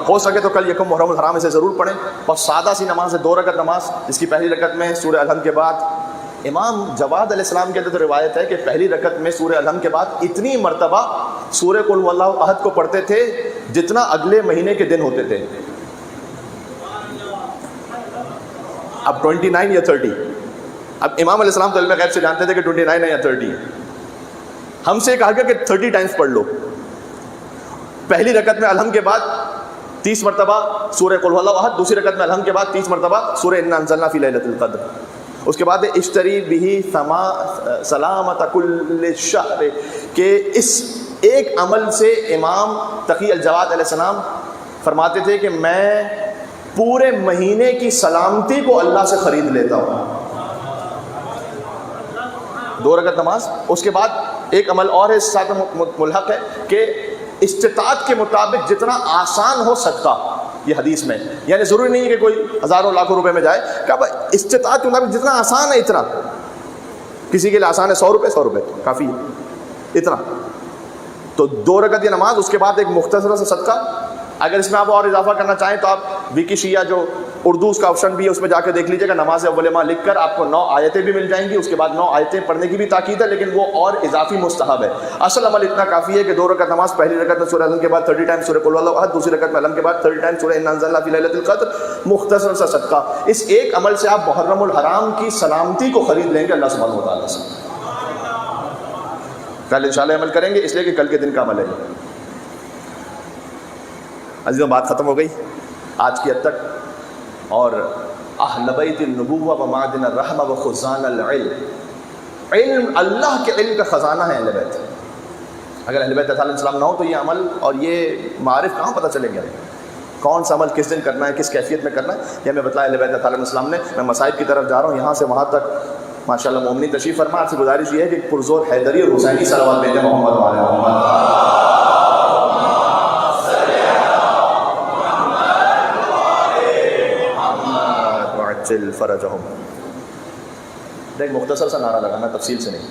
ہو سکے تو کل یکم محرم الحرام اسے ضرور پڑھیں، اور سادہ سی نماز ہے، 2 رکعت نماز، جس کی پہلی رکعت میں سورہ الحمد کے بعد امام جواد علیہ السلام کے تو روایت ہے کہ پہلی رکعت میں سورہ الحمد کے بعد اتنی مرتبہ سورہ قل واللہ احد کو پڑھتے تھے جتنا اگلے مہینے کے دن ہوتے تھے۔ اب 29 یا 30، اب امام علیہ السلام تو علم غیب سے جانتے تھے کہ 29 ہے یا 30 ہے، ہم سے کہا گیا کہ 30 ٹائمز پڑھ لو۔ پہلی رکعت میں الحمد کے بعد 30 مرتبہ سورہ قل هو اللہ احد، دوسری رکعت میں الحمد کے بعد 30 مرتبہ سورہ انا انزلنا فی لیلۃ القدر. اس کے بعد اشتری بہ سلامت کل الشہر، کہ اس ایک عمل سے امام تقی الجواد علیہ السلام فرماتے تھے کہ میں پورے مہینے کی سلامتی کو اللہ سے خرید لیتا ہوں. 2 رکعت نماز. اس کے بعد ایک عمل اور ہے اس ساتھ ملحق ہے کہ استطاعت کے مطابق جتنا آسان ہو صدقہ. یہ حدیث میں یعنی ضروری نہیں ہے کہ کوئی ہزاروں لاکھوں روپے میں جائے، کہ استطاعت کے مطابق جتنا آسان ہے اتنا. کسی کے لیے آسان ہے 100 روپے کافی ہے اتنا. تو 2 رکعت یہ نماز، اس کے بعد ایک مختصر سا صدقہ. اگر اس میں آپ اور اضافہ کرنا چاہیں تو آپ وکی شیعہ جو اردو اس کا آپشن بھی ہے اس میں جا کے دیکھ لیجیے گا. نماز اول ماہ لکھ کر آپ کو 9 آیتیں بھی مل جائیں گی. اس کے بعد 9 آیتیں پڑھنے کی بھی تاکید ہے، لیکن وہ اور اضافی مستحب ہے. اصل عمل اتنا کافی ہے کہ 2 رکعت نماز، پہلی رکعت میں سورہ الحمد کے بعد 30 ٹائم سورہ قل هو اللہ احد، دوسری رکعت میں الحمد کے بعد 30 ٹائم سورہ انا انزلنا فی لیلۃ القدر، مختصر سا صدقہ. اس ایک عمل سے آپ محرم الحرام کی سلامتی کو خرید لیں گے اللہ سبحانہ و تعالیٰ سے. کل انشاءاللہ عمل کریں گے، اس لیے کہ کل کے دن کا عمل ہے. عزیزوں بات ختم ہو گئی آج کی حد تک. اور اہل بیت النبوہ و معدن الرحمہ و خزان العلم، علم اللہ کے علم کا خزانہ ہے اہل بیت. اگر اہل بیت علیہ السلام نہ ہو تو یہ عمل اور یہ معارف کہاں پتہ چلیں گے؟ کون سا عمل کس دن کرنا ہے، کس کیفیت میں کرنا ہے، یہ ہمیں بتایا اہل بیت علیہ السلام نے. میں مصائب کی طرف جا رہا ہوں، یہاں سے وہاں تک ماشاءاللہ مومنی تشریف فرما. آپ سے گزارش یہ ہے کہ پرزور حیدری اور حسینی صلوات بھیجیں محمد و آل محمد. فرجہم. ایک مختصر سا نعرہ لگانا، تفصیل سے نہیں.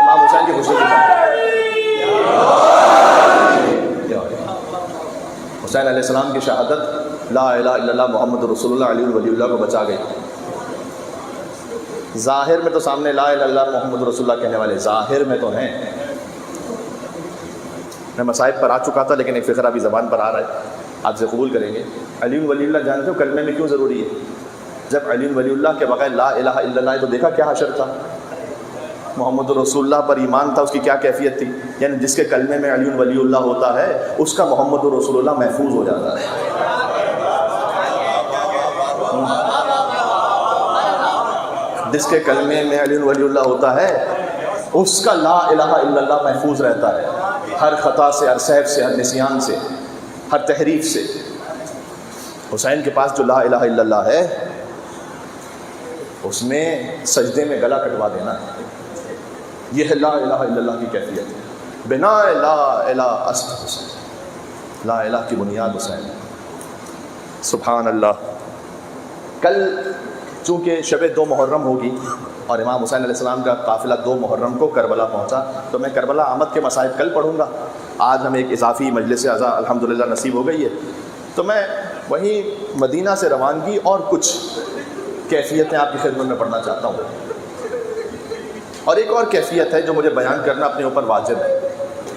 امام حسین کی خوشی کے ساتھ حسین علیہ السلام کی شہادت لا الہ الا اللہ محمد رسول اللہ علی ولی اللہ کو بچا گئی. ظاہر میں تو سامنے لا الہ الا اللہ محمد رسول اللہ کہنے والے ظاہر میں تو ہیں. میں مصائب پر آ چکا تھا لیکن ایک فقرہ بھی زبان پر آ رہا ہے، آپ سے قبول کریں گے. علی ولی اللہ جانتے ہو کلمے میں کیوں ضروری ہے؟ جب علی ولی اللہ کے بغیر لا الہ الا اللہ تو دیکھا کیا حشر تھا. محمد رسول اللہ پر ایمان تھا، اس کی کیا کیفیت تھی. یعنی جس کے کلمے میں علی ولی اللہ ہوتا ہے اس کا محمد رسول اللہ محفوظ ہو جاتا ہے. جس کے کلمے میں علی ولی اللہ ہوتا ہے اس کا لا الہ الا اللہ محفوظ رہتا ہے، ہر خطا سے، ہر سہو سے، ہر نسیان سے، ہر تحریف سے. حسین کے پاس جو لا الہ الا اللہ ہے اس میں سجدے میں گلا کٹوا دینا ہے. یہ ہے لا الہ الا اللہ کی کیفیت. بنا لا الہ اصل حسین، لا الہ کی بنیاد حسین. سبحان اللہ. کل چونکہ شب 2 محرم ہوگی اور امام حسین علیہ السلام کا قافلہ 2 محرم کو کربلا پہنچا، تو میں کربلا آمد کے مصائب کل پڑھوں گا. آج ہمیں ایک اضافی مجلس اعضاء الحمدللہ نصیب ہو گئی ہے، تو میں وہیں مدینہ سے روانگی اور کچھ کیفیتیں آپ کی خدمت میں پڑھنا چاہتا ہوں. اور ایک اور کیفیت ہے جو مجھے بیان کرنا اپنے اوپر واجب ہے،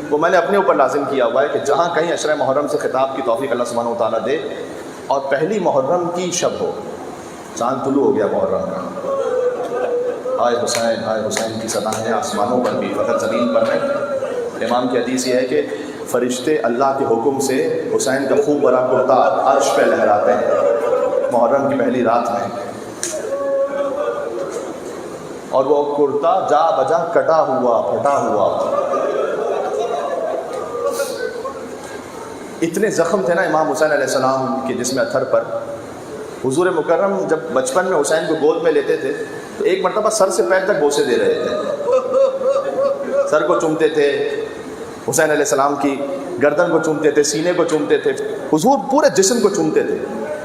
وہ میں نے اپنے اوپر لازم کیا ہوا ہے کہ جہاں کہیں عشرہ محرم سے خطاب کی توفیق اللہ سبحانہ و تعالیٰ دے اور پہلی محرم کی شب ہو، چاند طلوع ہو گیا محرم کا، ہائے حسین کی صدایں آسمانوں پر بھی فقط زمین پر نہیں. امام کی حدیث یہ ہے کہ فرشتے اللہ کے حکم سے حسین کا خوب بڑا کرتا عرش پہ لہراتے ہیں محرم کی پہلی رات میں، اور وہ کرتا جا بجا کٹا ہوا پھٹا ہوا. اتنے زخم تھے نا امام حسین علیہ السلام کے جسم اطہر پر. حضور مکرم جب بچپن میں حسین کو گود میں لیتے تھے تو ایک مرتبہ سر سے پیر تک بوسے دے رہے تھے، سر کو چومتے تھے، حسین علیہ السلام کی گردن کو چومتے تھے، سینے کو چومتے تھے، حضور پورے جسم کو چومتے تھے.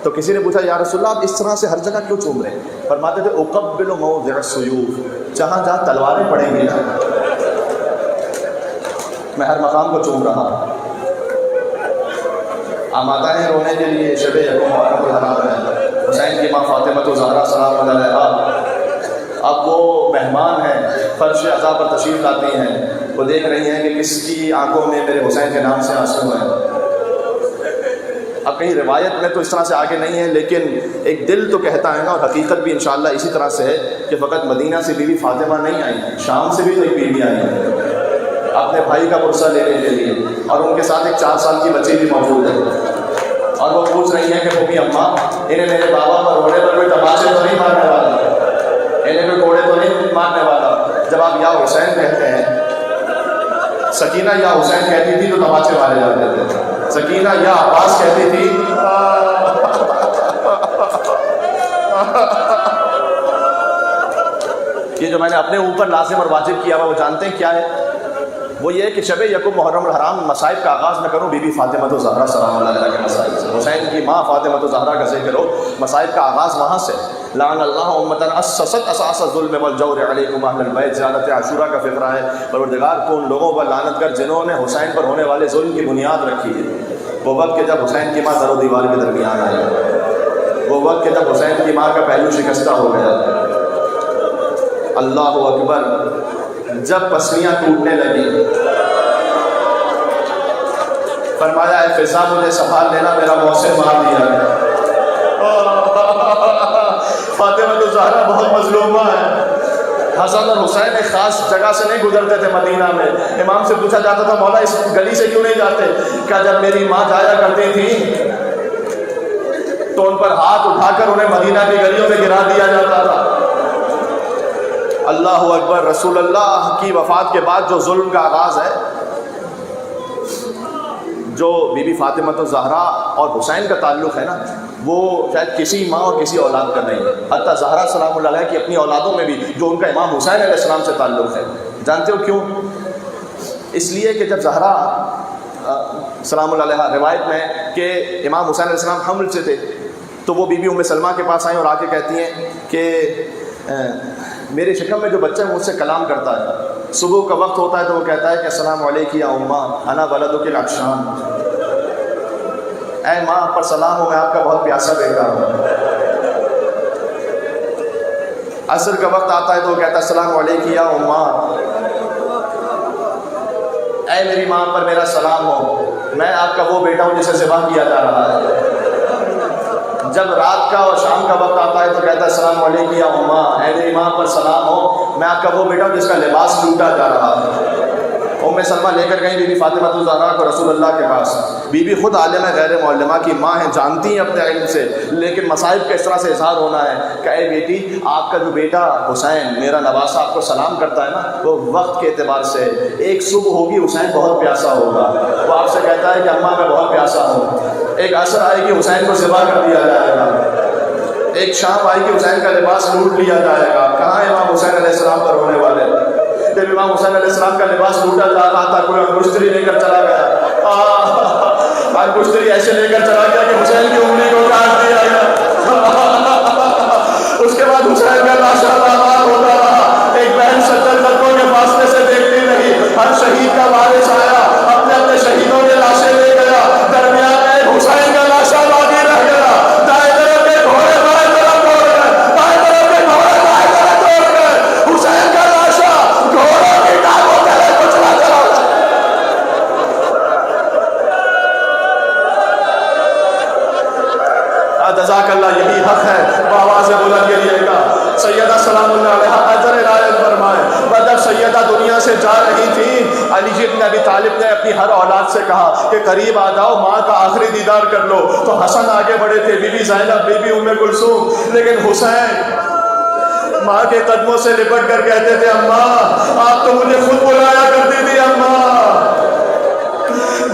تو کسی نے پوچھا یا رسول اللہ آپ اس طرح سے ہر جگہ کیوں چوم رہے ہیں؟ فرماتے تھے اقبل موضع السیوف، جہاں جہاں تلواریں پڑیں گی نا میں ہر مقام کو چوم رہا ہوں. آمادہ ہیں رونے کے لیے شب محرم کے حالات میں. حسین کی ماں فاطمہ زہرا سلام علیہا اب وہ مہمان ہیں، فرش عزا پر تشریف لاتی ہیں، وہ دیکھ رہی ہیں کہ کس کی آنکھوں میں میرے حسین کے نام سے آنسو ہیں. اب کہیں روایت میں تو اس طرح سے آگے نہیں ہے، لیکن ایک دل تو کہتا ہے نا، اور حقیقت بھی انشاءاللہ اسی طرح سے ہے کہ فقط مدینہ سے بیوی فاطمہ نہیں آئی، شام سے بھی تو ایک بیوی آئی ہے. اپنے بھائی کا پرسہ لینے کے لیے، اور ان کے ساتھ ایک 4 سال کی بچی بھی موجود ہے، اور وہ پوچھ رہی ہیں کہ ممی اماں انہیں میرے بابا پر رونے پر کوئی تماچے تو نہیں مارنے والا، انہیں کوئی کوڑے تو نہیں مارنے والا؟ جب آپ یا حسین کہتے ہیں، سکینہ یا حسین کہتی تھی تو تماچے مارے جاتے تھے، سکینہ یا عباس کہتی تھی یہ جو میں نے اپنے اوپر لازم اور واجب کیا ہوا وہ جانتے ہیں کیا ہے؟ وہ یہ ہے کہ شب یکم محرم الحرام مصائب کا آغاز میں کروں بی بی فاطمہ الزہرا سلام اللہ علیہ کے مصائب سے، حسین کی ماں فاطمہ الزہرا کا ذکر ہو، مصائب کا آغاز وہاں سے۔ لعن اللہ امتا اسست اساس الظلم والجور علیکم اہل البیت، زیارت عاشورہ کا فقرہ ہے، پروردگار کو ان لوگوں پر لعنت کر جنہوں نے حسین پر ہونے والے ظلم کی بنیاد رکھی ہے۔ وہ وقت کہ جب حسین کی ماں در و دیوار کے درمیان آئی، وہ وقت کہ جب حسین کی ماں کا پہلو شکستہ ہو گیا، اللہ اکبر، جب پسلیاں ٹوٹنے لگی، فرمایا اے فضا مجھے سنبھال لینا، میرا محسن مار دیا گیا۔ فاطمہ الزہرا بہت مظلومہ ہے۔ حسن اور حسین ایک خاص جگہ سے نہیں گزرتے تھے مدینہ میں، امام سے پوچھا جاتا تھا مولا اس گلی سے کیوں نہیں جاتے؟ کہا جب میری ماں جایا کرتی تھی تو ان پر ہاتھ اٹھا کر انہیں مدینہ کی گلیوں میں گرا دیا جاتا تھا۔ اللہ اکبر۔ رسول اللہ کی وفات کے بعد جو ظلم کا آغاز ہے، جو بی بی فاطمہ الزہرا اور حسین کا تعلق ہے نا، وہ شاید کسی ماں اور کسی اولاد کا نہیں ہے، حتیٰ زہرا سلام اللہ علیہ کی اپنی اولادوں میں بھی جو ان کا امام حسین علیہ السلام سے تعلق ہے۔ جانتے ہو کیوں؟ اس لیے کہ جب زہرا سلام اللہ علیہ روایت میں کہ امام حسین علیہ السلام حمل سے تھے تو وہ بی بی ام سلمہ کے پاس آئیں اور آ کے کہتی ہیں کہ میرے شکم میں جو بچہ مجھ سے کلام کرتا ہے، صبح کا وقت ہوتا ہے تو وہ کہتا ہے کہ السلام علیکم یا اماں انا ولدک العطشان، اے ماں آپ پر سلام ہو، میں آپ کا بہت پیاسا بیٹا ہوں۔ عصر کا وقت آتا ہے تو وہ کہتا ہے السلام علیکم یا اماں، اے میری ماں پر میرا سلام ہو، میں آپ کا وہ بیٹا ہوں جسے ذبح کیا جا رہا ہے۔ جب رات کا اور شام کا وقت آتا ہے تو کہتا ہے السلام علیکم یا اماں، اے میری ماں پر سلام ہو، میں آپ کا وہ بیٹا ہوں جس کا لباس لوٹا جا رہا ہے۔ ام سلمہ لے کر گئی بی بی فاطمہ الزہرا کو رسول اللہ کے پاس۔ بی بی خود عالمہ غیر معلمہ کی ماں ہیں، جانتی ہیں اپنے علم سے، لیکن مصائب کا اس طرح سے اظہار ہونا ہے کہ اے بیٹی آپ کا جو بیٹا حسین میرا نواسہ آپ کو سلام کرتا ہے نا، وہ وقت کے اعتبار سے ایک صبح ہوگی حسین بہت پیاسا ہوگا، وہ آپ سے کہتا ہے کہ اماں میں بہت پیاسا ہوں، ایک عصر آئے گی حسین کو ذبح کر دیا جائے گا، ایک شام آئے گی حسین کا لباس لوٹ لیا جائے گا۔ کہاں امام حسین علیہ السلام پر ہونے والے؟ جب امام حسین علیہ السلام کا لباس لوٹا جا رہا تھا کوئی انگشتری لے کر چلا گیا، انگشتری ایسے لے کر چلا گیا کہ حسین کی انگلی کو کاٹ دیا گیا۔ اس کے بعد حسین کا لاشا آباد ہوتا رہا، ایک بہن 70 لڑکوں کے فاصلے سے دیکھتی رہی، ہر شہید کا وارث آیا، اپنے اپنے شہیدوں کے لاشیں لے گیا، درمیان میں حسین کا لاشا باقی رہ گیا۔ دائیں طرف کے گھوڑے بائیں طرف دوڑ گئے، بائیں طرف کے گھوڑے دائیں طرف دوڑ گئے، حسین کا لاشا گھوڑوں کی ٹانگوں تلے کچلا چلا۔ جزاک اللہ، یہی حق ہے، آواز بلند کریے گا۔ سیدہ سلام اللہ علیہ اجر عنایت فرمائے۔ جب سیدہ دنیا سے جا رہی تھی، علی بن ابی طالب نے اپنی ہر اولاد سے کہا کہ قریب آ جاؤ، ماں کا آخری دیدار کر لو۔ تو حسن آگے بڑھے تھے، بی بی زینب، بی بی ام کلثوم، لیکن حسین ماں کے قدموں سے لپٹ کر کہتے تھے اماں آپ تو مجھے خود بلایا کرتی تھی اماں۔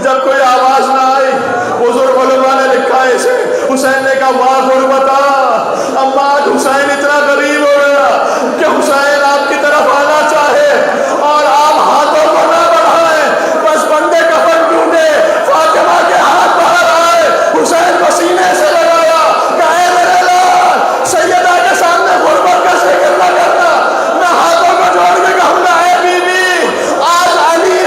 جب کوئی آواز نہ آئی، بزرگ علماء نے لکھا ہے اسے، حسین نے کہا واہ غربتا، اماں حسین اتنا غریب ہو گیا کہ حسین آپ کی طرف آنا چاہے اور آپ ہاتھوں کو نہ بڑھائیں، بس بندے کفن ٹوٹے، فاطمہ کے ہاتھ باہر آئے، حسین کو سینے سے لگایا، کہے میرے لال سیدہ کے سامنے غربت کا ذکر نہ کرنا۔ میں ہاتھوں کو جوڑ کے کہوں گا اے بی بی، آج علی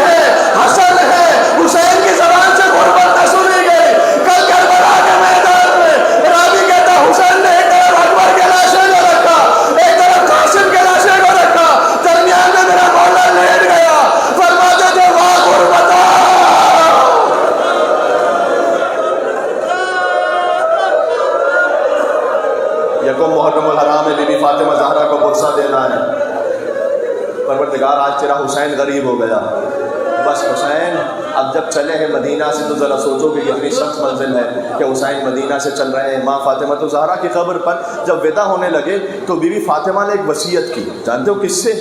بس حسین اب جب چلے ہیں مدینہ سے تو ذرا سوچو کہ کتنی سخت منزل ہے کہ حسین مدینہ سے چل رہے ہیں. ماں فاطمہ الزہرا کی قبر پر جب ودا ہونے لگے تو بیوی فاطمہ نے ایک وصیت کی. جانتے ہو کس سے؟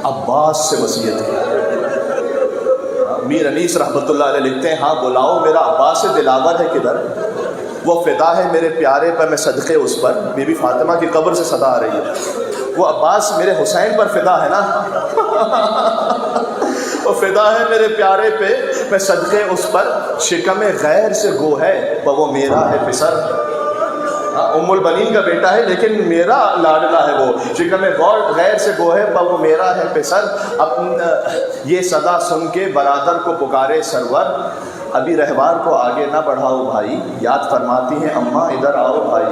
عباس سے وصیت کی. میر انیس رحمۃ اللہ علیہ لکھتے ہیں ہاں بلاؤ میرا عباس دلاور ہے کدھر، وہ فدا ہے میرے پیارے پر میں صدقے اس پر. بی بی فاطمہ کی قبر سے صدا آ رہی ہے. وہ عباس میرے حسین پر فدا ہے نا وہ فدا ہے میرے پیارے پہ میں صدقے اس پر. شکم غیر سے گو ہے وہ میرا ہے پسر. ام البنین کا بیٹا ہے لیکن میرا لاڈلا ہے وہ. شکم غیر سے گو ہے وہ میرا ہے پسر. یہ صدا سن کے برادر کو پکارے سرور. ابھی رہوار کو آگے نہ بڑھاؤ بھائی، یاد فرماتی ہیں اماں ادھر آؤ بھائی.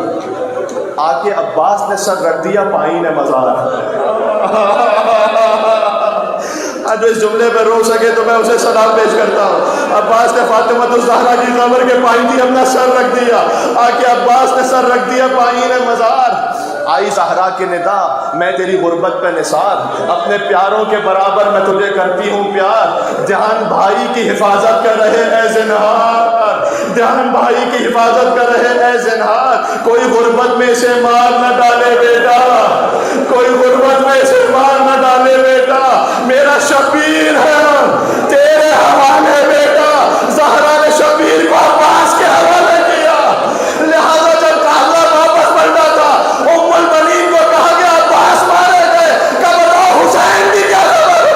آ کے عباس نے سر رکھ دیا پائیں نے مزار. جو اس جملے پہ رو سکے تو میں اسے سلام پیش کرتا ہوں. عباس نے فاطمہ الزہرا کی قبر کے پائیں تھی اپنا سر رکھ دیا. آ کے عباس نے سر رکھ دیا پائیں نے مزار. آئی زہرا کی ندا میں تیری غربت پہ نثار. اپنے پیاروں کے برابر میں تجھے کرتی ہوں پیار. دھیان بھائی کی حفاظت کر رہے اے زنہار. دھیان بھائی کی حفاظت کر رہے اے زنہار. کوئی غربت میں اسے مار نہ ڈالے بیٹا. کوئی غربت میں اسے مار نہ ڈالے بیٹا. میرا شبیر ہے تیرے حوالے بیٹا. زہرا نے شبیر کو عباس کے حوالے کیا. لہذا جب قافلہ واپس پلٹا تھا ام البنین کو کہا گیا عباس مارے گئے. کب بتاؤ حسین کی کیا خبر؟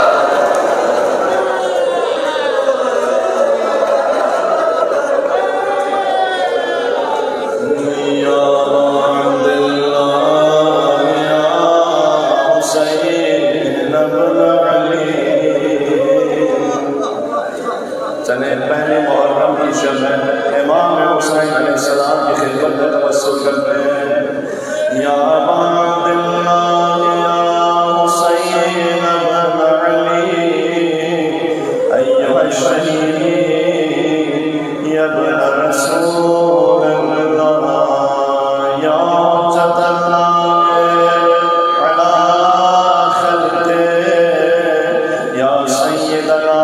پہلے محرم کی شب ہے. امام حسین علیہ السلام کی خدمت میں توسل کرتے ہیں. یا عباد اللہ یا حسین ابن علی ایھا الشہید یا ابن رسول اللہ یا حجۃ اللہ علی خلقہ یا سیدنا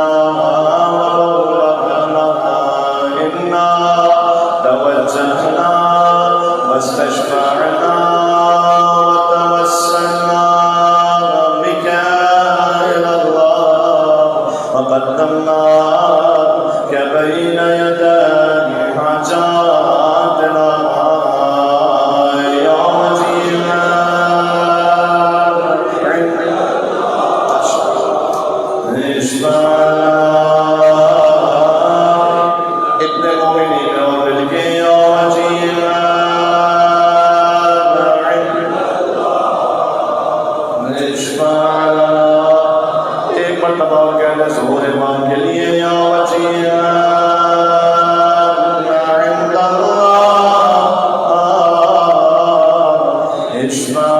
واستشفعنا وتوسلنا بك إلى الله وقدمناك بين يدي حاجاتنا يا وجيها ایک مرتبہ اور کہنا ظہور امام کے لیے یا وجیہ عند اللہ اشفع